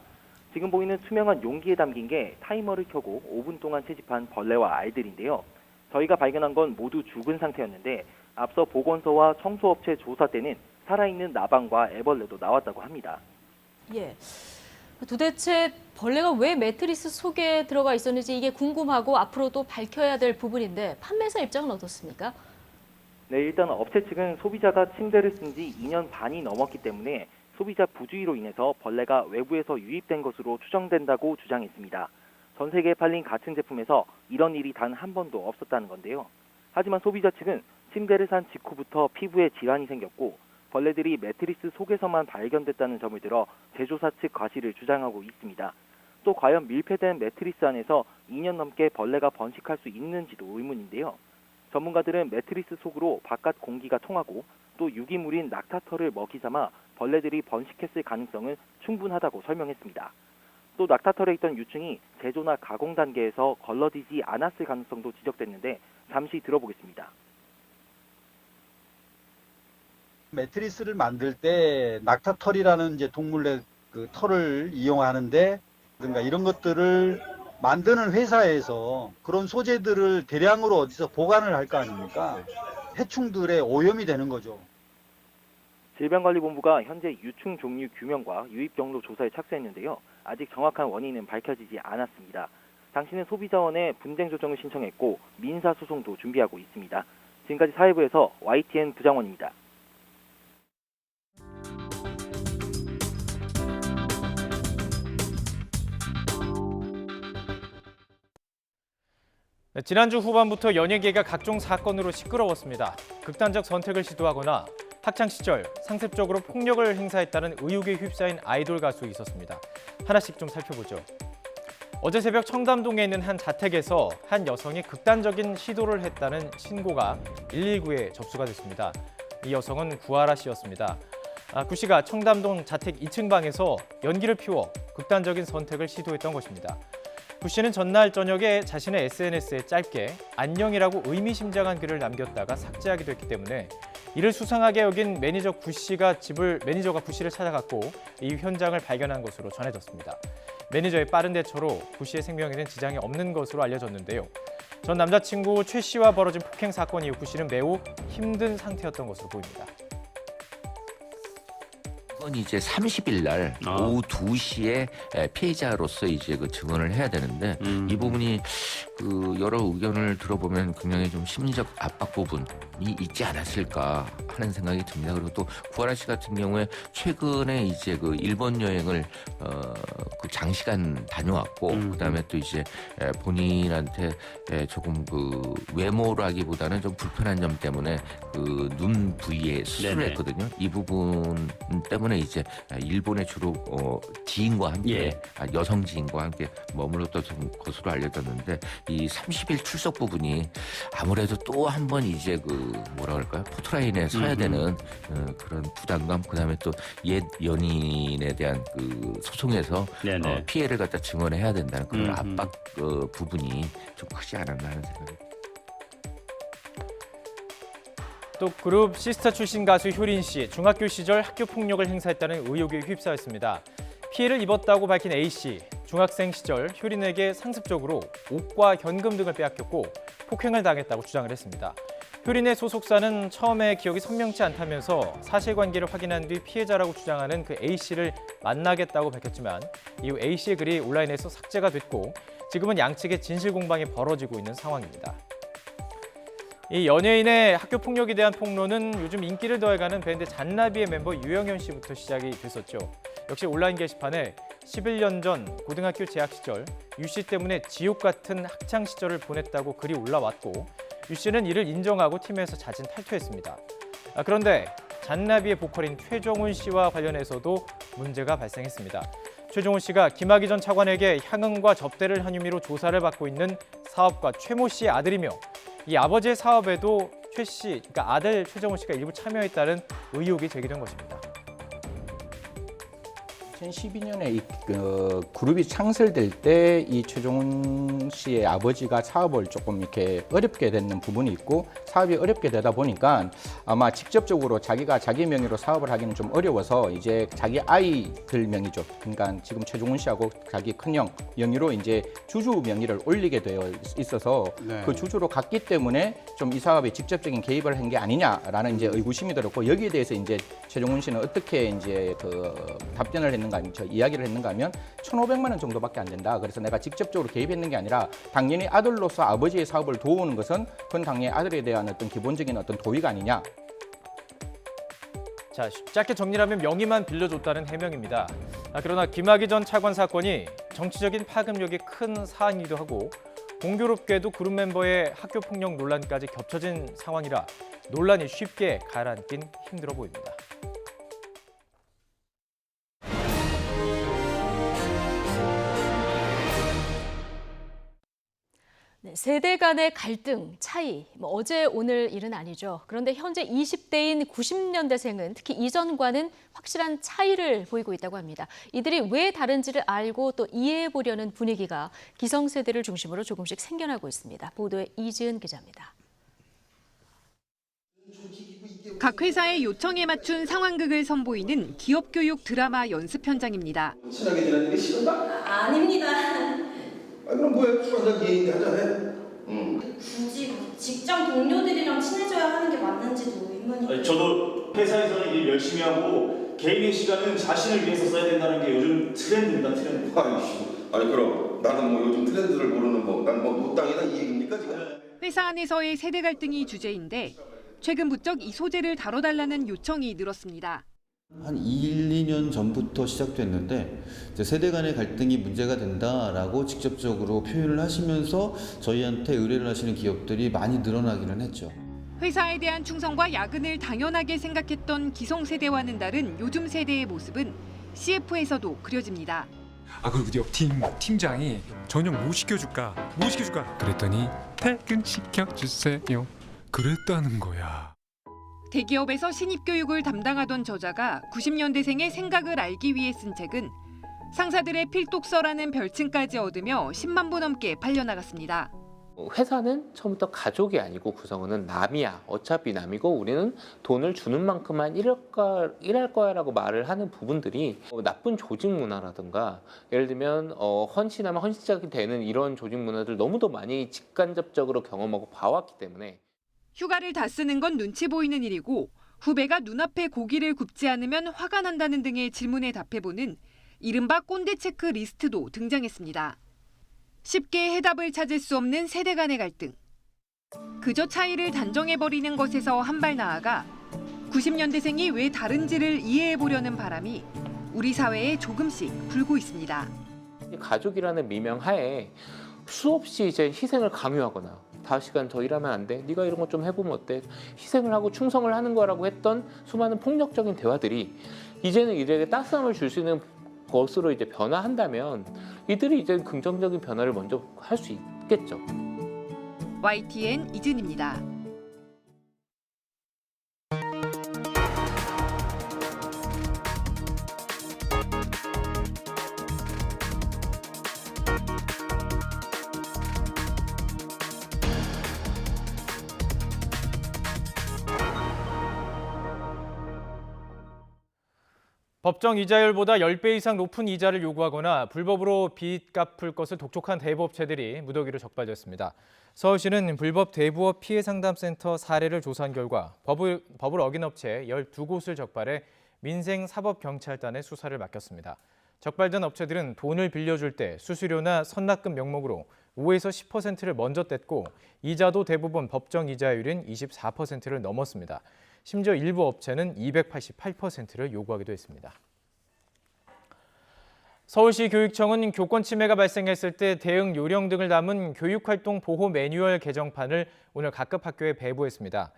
지금 보이는 투명한 용기에 담긴 게 타이머를 켜고 5분 동안 채집한 벌레와 알들인데요. 저희가 발견한 건 모두 죽은 상태였는데 앞서 보건소와 청소업체 조사 때는 살아있는 나방과 애벌레도 나왔다고 합니다. 예, 도대체 벌레가 왜 매트리스 속에 들어가 있었는지 이게 궁금하고 앞으로도 밝혀야 될 부분인데 판매사 입장은 어떻습니까? 네, 일단 업체 측은 소비자가 침대를 쓴 지 2년 반이 넘었기 때문에 소비자 부주의로 인해서 벌레가 외부에서 유입된 것으로 추정된다고 주장했습니다. 전 세계에 팔린 같은 제품에서 이런 일이 단 한 번도 없었다는 건데요. 하지만 소비자 측은 침대를 산 직후부터 피부에 질환이 생겼고 벌레들이 매트리스 속에서만 발견됐다는 점을 들어 제조사 측 과실을 주장하고 있습니다. 또 과연 밀폐된 매트리스 안에서 2년 넘게 벌레가 번식할 수 있는지도 의문인데요. 전문가들은 매트리스 속으로 바깥 공기가 통하고 또 유기물인 낙타털을 먹이 삼아 벌레들이 번식했을 가능성은 충분하다고 설명했습니다. 또 낙타털에 있던 유충이 제조나 가공 단계에서 걸러지지 않았을 가능성도 지적됐는데 잠시 들어보겠습니다. 매트리스를 만들 때 낙타털이라는 이제 동물의 그 털을 이용하는데 그러니까 이런 것들을 만드는 회사에서 그런 소재들을 대량으로 어디서 보관을 할 거 아닙니까? 해충들의 오염이 되는 거죠. 질병관리본부가 현재 유충 종류 규명과 유입 경로 조사에 착수했는데요. 아직 정확한 원인은 밝혀지지 않았습니다. 당시는 소비자원에 분쟁 조정을 신청했고 민사소송도 준비하고 있습니다. 지금까지 사회부에서 YTN 부장원입니다. 지난주 후반부터 연예계가 각종 사건으로 시끄러웠습니다. 극단적 선택을 시도하거나 학창 시절 상습적으로 폭력을 행사했다는 의혹에 휩싸인 아이돌 가수 있었습니다. 하나씩 좀 살펴보죠. 어제 새벽 청담동에 있는 한 자택에서 한 여성이 극단적인 시도를 했다는 신고가 119에 접수가 됐습니다. 이 여성은 구하라 씨였습니다. 구 씨가 청담동 자택 2층 방에서 연기를 피워 극단적인 선택을 시도했던 것입니다. 구 씨는 전날 저녁에 자신의 SNS에 짧게 안녕이라고 의미심장한 글을 남겼다가 삭제하기도 했기 때문에 이를 수상하게 여긴 매니저가 구 씨를 찾아갔고 이 현장을 발견한 것으로 전해졌습니다. 매니저의 빠른 대처로 구 씨의 생명에는 지장이 없는 것으로 알려졌는데요. 전 남자친구 최 씨와 벌어진 폭행 사건 이후 구 씨는 매우 힘든 상태였던 것으로 보입니다. 이건 이제 30일 날 오후 2시에 피해자로서 이제 그 증언을 해야 되는데 이 부분이 그 여러 의견을 들어보면 굉장히 좀 심리적 압박 부분 있지 않았을까 하는 생각이 듭니다. 그리고 또 구하라 씨 같은 경우에 최근에 이제 그 일본 여행을 그 장시간 다녀왔고 그다음에 또 이제 본인한테 조금 그 외모라기보다는 좀 불편한 점 때문에 그 눈 부위에 수술을 했거든요. 이 부분 때문에 이제 일본에 주로 지인과 함께 여성 지인과 함께 머물렀던 것으로 알려졌는데 이 30일 출석 부분이 아무래도 또 한 번 이제 그 뭐라 그럴까요? 포토라인에 서야 되는 그런 부담감, 그다음에 또 옛 연인에 대한 그 소송에서 피해를 갖다 증언해야 된다는 그런 압박 부분이 좀 크지 않았나 하는 생각이 듭니다. 또 그룹 시스타 출신 가수 효린 씨, 중학교 시절 학교 폭력을 행사했다는 의혹에 휩싸였습니다. 피해를 입었다고 밝힌 A 씨, 중학생 시절 효린에게 상습적으로 옷과 현금 등을 빼앗겼고 폭행을 당했다고 주장을 했습니다. 효린의 소속사는 처음에 기억이 선명치 않다면서 사실관계를 확인한 뒤 피해자라고 주장하는 그 A 씨를 만나겠다고 밝혔지만 이후 A 씨의 글이 온라인에서 삭제가 됐고 지금은 양측의 진실 공방이 벌어지고 있는 상황입니다. 이 연예인의 학교 폭력에 대한 폭로는 요즘 인기를 더해가는 밴드 잔나비의 멤버 유영현 씨부터 시작이 됐었죠. 역시 온라인 게시판에 11년 전 고등학교 재학 시절 유 씨 때문에 지옥 같은 학창 시절을 보냈다고 글이 올라왔고 유 씨는 이를 인정하고 팀에서 자진 탈퇴했습니다. 그런데 잔나비의 보컬인 최종훈 씨와 관련해서도 문제가 발생했습니다. 최종훈 씨가 김학의 전 차관에게 향응과 접대를 한 혐의로 조사를 받고 있는 사업가 최모 씨의 아들이며 이 아버지의 사업에도 최 씨, 그러니까 아들 최정훈 씨가 일부 참여했다는 의혹이 제기된 것입니다. 2012년에 이 그룹이 창설될 때 이 최종훈 씨의 아버지가 사업을 조금 이렇게 어렵게 되는 부분이 있고 사업이 어렵게 되다 보니까 아마 직접적으로 자기가 자기 명의로 사업을 하기는 좀 어려워서 이제 자기 아이들 명의죠. 그러니까 지금 최종훈 씨하고 자기 큰형 명의로 이제 주주 명의를 올리게 되어 있어서 그 주주로 갔기 때문에 좀 이 사업에 직접적인 개입을 한 게 아니냐라는 이제 의구심이 들었고 여기에 대해서 이제 최종훈 씨는 어떻게 이제 그 답변을 했는가 하면 이야기를 했는가 하면 1,500만 원 정도밖에 안 된다. 그래서 내가 직접적으로 개입했는 게 아니라 당연히 아들로서 아버지의 사업을 도우는 것은 그건 당연히 아들에 대한 어떤 기본적인 어떤 도의가 아니냐. 자, 짧게 정리하면 명의만 빌려줬다는 해명입니다. 그러나 김학의 전 차관 사건이 정치적인 파급력이 큰 사안이기도 하고 공교롭게도 그룹 멤버의 학교 폭력 논란까지 겹쳐진 상황이라 논란이 쉽게 가라앉긴 힘들어 보입니다. 네, 세대 간의 갈등, 차이, 어제 오늘 일은 아니죠. 그런데 현재 20대인 90년대생은 특히 이전과는 확실한 차이를 보이고 있다고 합니다. 이들이 왜 다른지를 알고 또 이해해보려는 분위기가 기성세대를 중심으로 조금씩 생겨나고 있습니다. 보도에 이지은 기자입니다. 각 회사의 요청에 맞춘 상황극을 선보이는 기업교육 드라마 연습 현장입니다. 친하게 지내는 게 싫은가? 아닙니다. 그럼 뭐야? 술 한잔 얘기 한잔 해. 굳이 직장 동료들이랑 친해져야 하는 게 맞는지도 의문이. 저도 회사에서는 일 열심히 하고 개인의 시간은 자신을 위해서 써야 된다는 게 요즘 트렌드입니다. 트렌드. 아니 그럼 나는 뭐 요즘 트렌드를 모르는 난 뭐 노땅이다 이 얘기입니까 지금? 회사 안에서의 세대 갈등이 주제인데 최근 부쩍 이 소재를 다뤄달라는 요청이 늘었습니다. 한 1, 2년 전부터 시작됐는데 세대 간의 갈등이 문제가 된다라고 직접적으로 표현을 하시면서 저희한테 의뢰를 하시는 기업들이 많이 늘어나기는 했죠. 회사에 대한 충성과 야근을 당연하게 생각했던 기성세대와는 다른 요즘 세대의 모습은 CF에서도 그려집니다. 그리고 옆 팀장이 저녁 뭐 시켜줄까? 그랬더니 퇴근시켜주세요. 그랬다는 거야. 대기업에서 신입교육을 담당하던 저자가 90년대생의 생각을 알기 위해 쓴 책은 상사들의 필독서라는 별칭까지 얻으며 10만 부 넘게 팔려나갔습니다. 회사는 처음부터 가족이 아니고 구성원은 남이야. 어차피 남이고 우리는 돈을 주는 만큼만 일할 거야라고 말을 하는 부분들이 나쁜 조직 문화라든가 예를 들면 헌신하면 헌신짝이 되는 이런 조직 문화들 너무도 많이 직간접적으로 경험하고 봐왔기 때문에 휴가를 다 쓰는 건 눈치 보이는 일이고 후배가 눈앞에 고기를 굽지 않으면 화가 난다는 등의 질문에 답해보는 이른바 꼰대 체크 리스트도 등장했습니다. 쉽게 해답을 찾을 수 없는 세대 간의 갈등. 그저 차이를 단정해버리는 것에서 한 발 나아가 90년대생이 왜 다른지를 이해해보려는 바람이 우리 사회에 조금씩 불고 있습니다. 가족이라는 미명하에 수없이 이제 희생을 강요하거나 5시간 더 일하면 안 돼? 네가 이런 거 좀 해보면 어때? 희생을 하고 충성을 하는 거라고 했던 수많은 폭력적인 대화들이 이제는 이들에게 따스함을 줄 수 있는 것으로 이제 변화한다면 이들이 이제 긍정적인 변화를 먼저 할 수 있겠죠. YTN 이진입니다. 법정 이자율보다 10배 이상 높은 이자를 요구하거나 불법으로 빚 갚을 것을 독촉한 대부업체들이 무더기로 적발됐습니다. 서울시는 불법 대부업 피해상담센터 사례를 조사한 결과 법을 어긴 업체 12곳을 적발해 민생사법경찰단에 수사를 맡겼습니다. 적발된 업체들은 돈을 빌려줄 때 수수료나 선납금 명목으로 5에서 10%를 먼저 뗐고 이자도 대부분 법정 이자율인 24%를 넘었습니다. 심지어 일부 업체는 288%를 요구하기도 했습니다. 서울시 교육청은 교권 침해가 발생했을 때 대응 요령 등을 담은 교육활동 보호 매뉴얼 개정판을 오늘 각급 학교에 배부했습니다.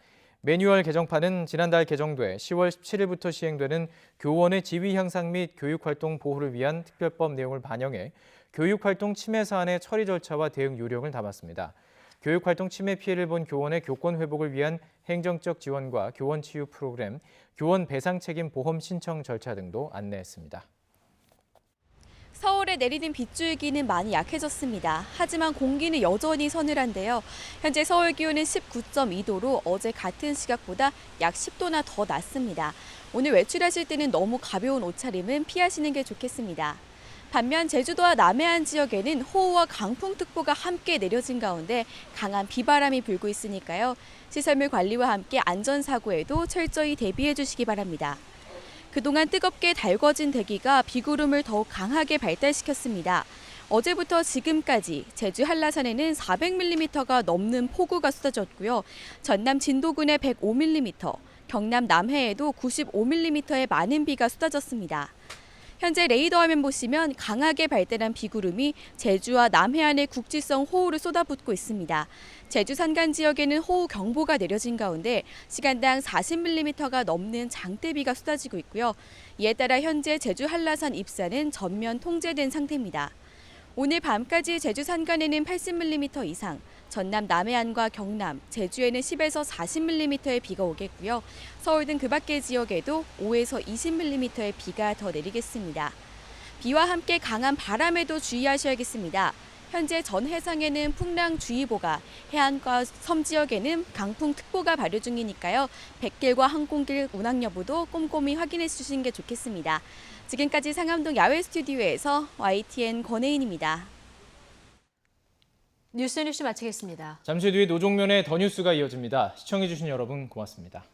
매뉴얼 개정판은 지난달 개정돼 10월 17일부터 시행되는 교원의 지위 향상 및 교육활동 보호를 위한 특별법 내용을 반영해 교육활동 침해 사안의 처리 절차와 대응 요령을 담았습니다. 교육활동 침해 피해를 본 교원의 교권 회복을 위한 행정적 지원과 교원 치유 프로그램, 교원 배상 책임 보험 신청 절차 등도 안내했습니다. 서울에 내리는 빗줄기는 많이 약해졌습니다. 하지만 공기는 여전히 서늘한데요. 현재 서울 기온은 19.2도로 어제 같은 시각보다 약 10도나 더 낮습니다. 오늘 외출하실 때는 너무 가벼운 옷차림은 피하시는 게 좋겠습니다. 반면 제주도와 남해안 지역에는 호우와 강풍특보가 함께 내려진 가운데 강한 비바람이 불고 있으니까요. 시설물 관리와 함께 안전사고에도 철저히 대비해 주시기 바랍니다. 그동안 뜨겁게 달궈진 대기가 비구름을 더욱 강하게 발달시켰습니다. 어제부터 지금까지 제주 한라산에는 400mm가 넘는 폭우가 쏟아졌고요. 전남 진도군에 105mm, 경남 남해에도 95mm의 많은 비가 쏟아졌습니다. 현재 레이더 화면 보시면 강하게 발달한 비구름이 제주와 남해안의 국지성 호우를 쏟아붓고 있습니다. 제주 산간 지역에는 호우 경보가 내려진 가운데 시간당 40mm가 넘는 장대비가 쏟아지고 있고요. 이에 따라 현재 제주 한라산 입산은 전면 통제된 상태입니다. 오늘 밤까지 제주 산간에는 80mm 이상, 전남 남해안과 경남, 제주에는 10에서 40mm의 비가 오겠고요. 서울 등 그 밖의 지역에도 5에서 20mm의 비가 더 내리겠습니다. 비와 함께 강한 바람에도 주의하셔야겠습니다. 현재 전 해상에는 풍랑주의보가, 해안과 섬 지역에는 강풍특보가 발효 중이니까요. 백길과 항공길 운항 여부도 꼼꼼히 확인해 주시는 게 좋겠습니다. 지금까지 상암동 야외 스튜디오에서 YTN 권혜인입니다. 뉴스 마치겠습니다. 잠시 뒤 노종면의 더 뉴스가 이어집니다. 시청해주신 여러분 고맙습니다.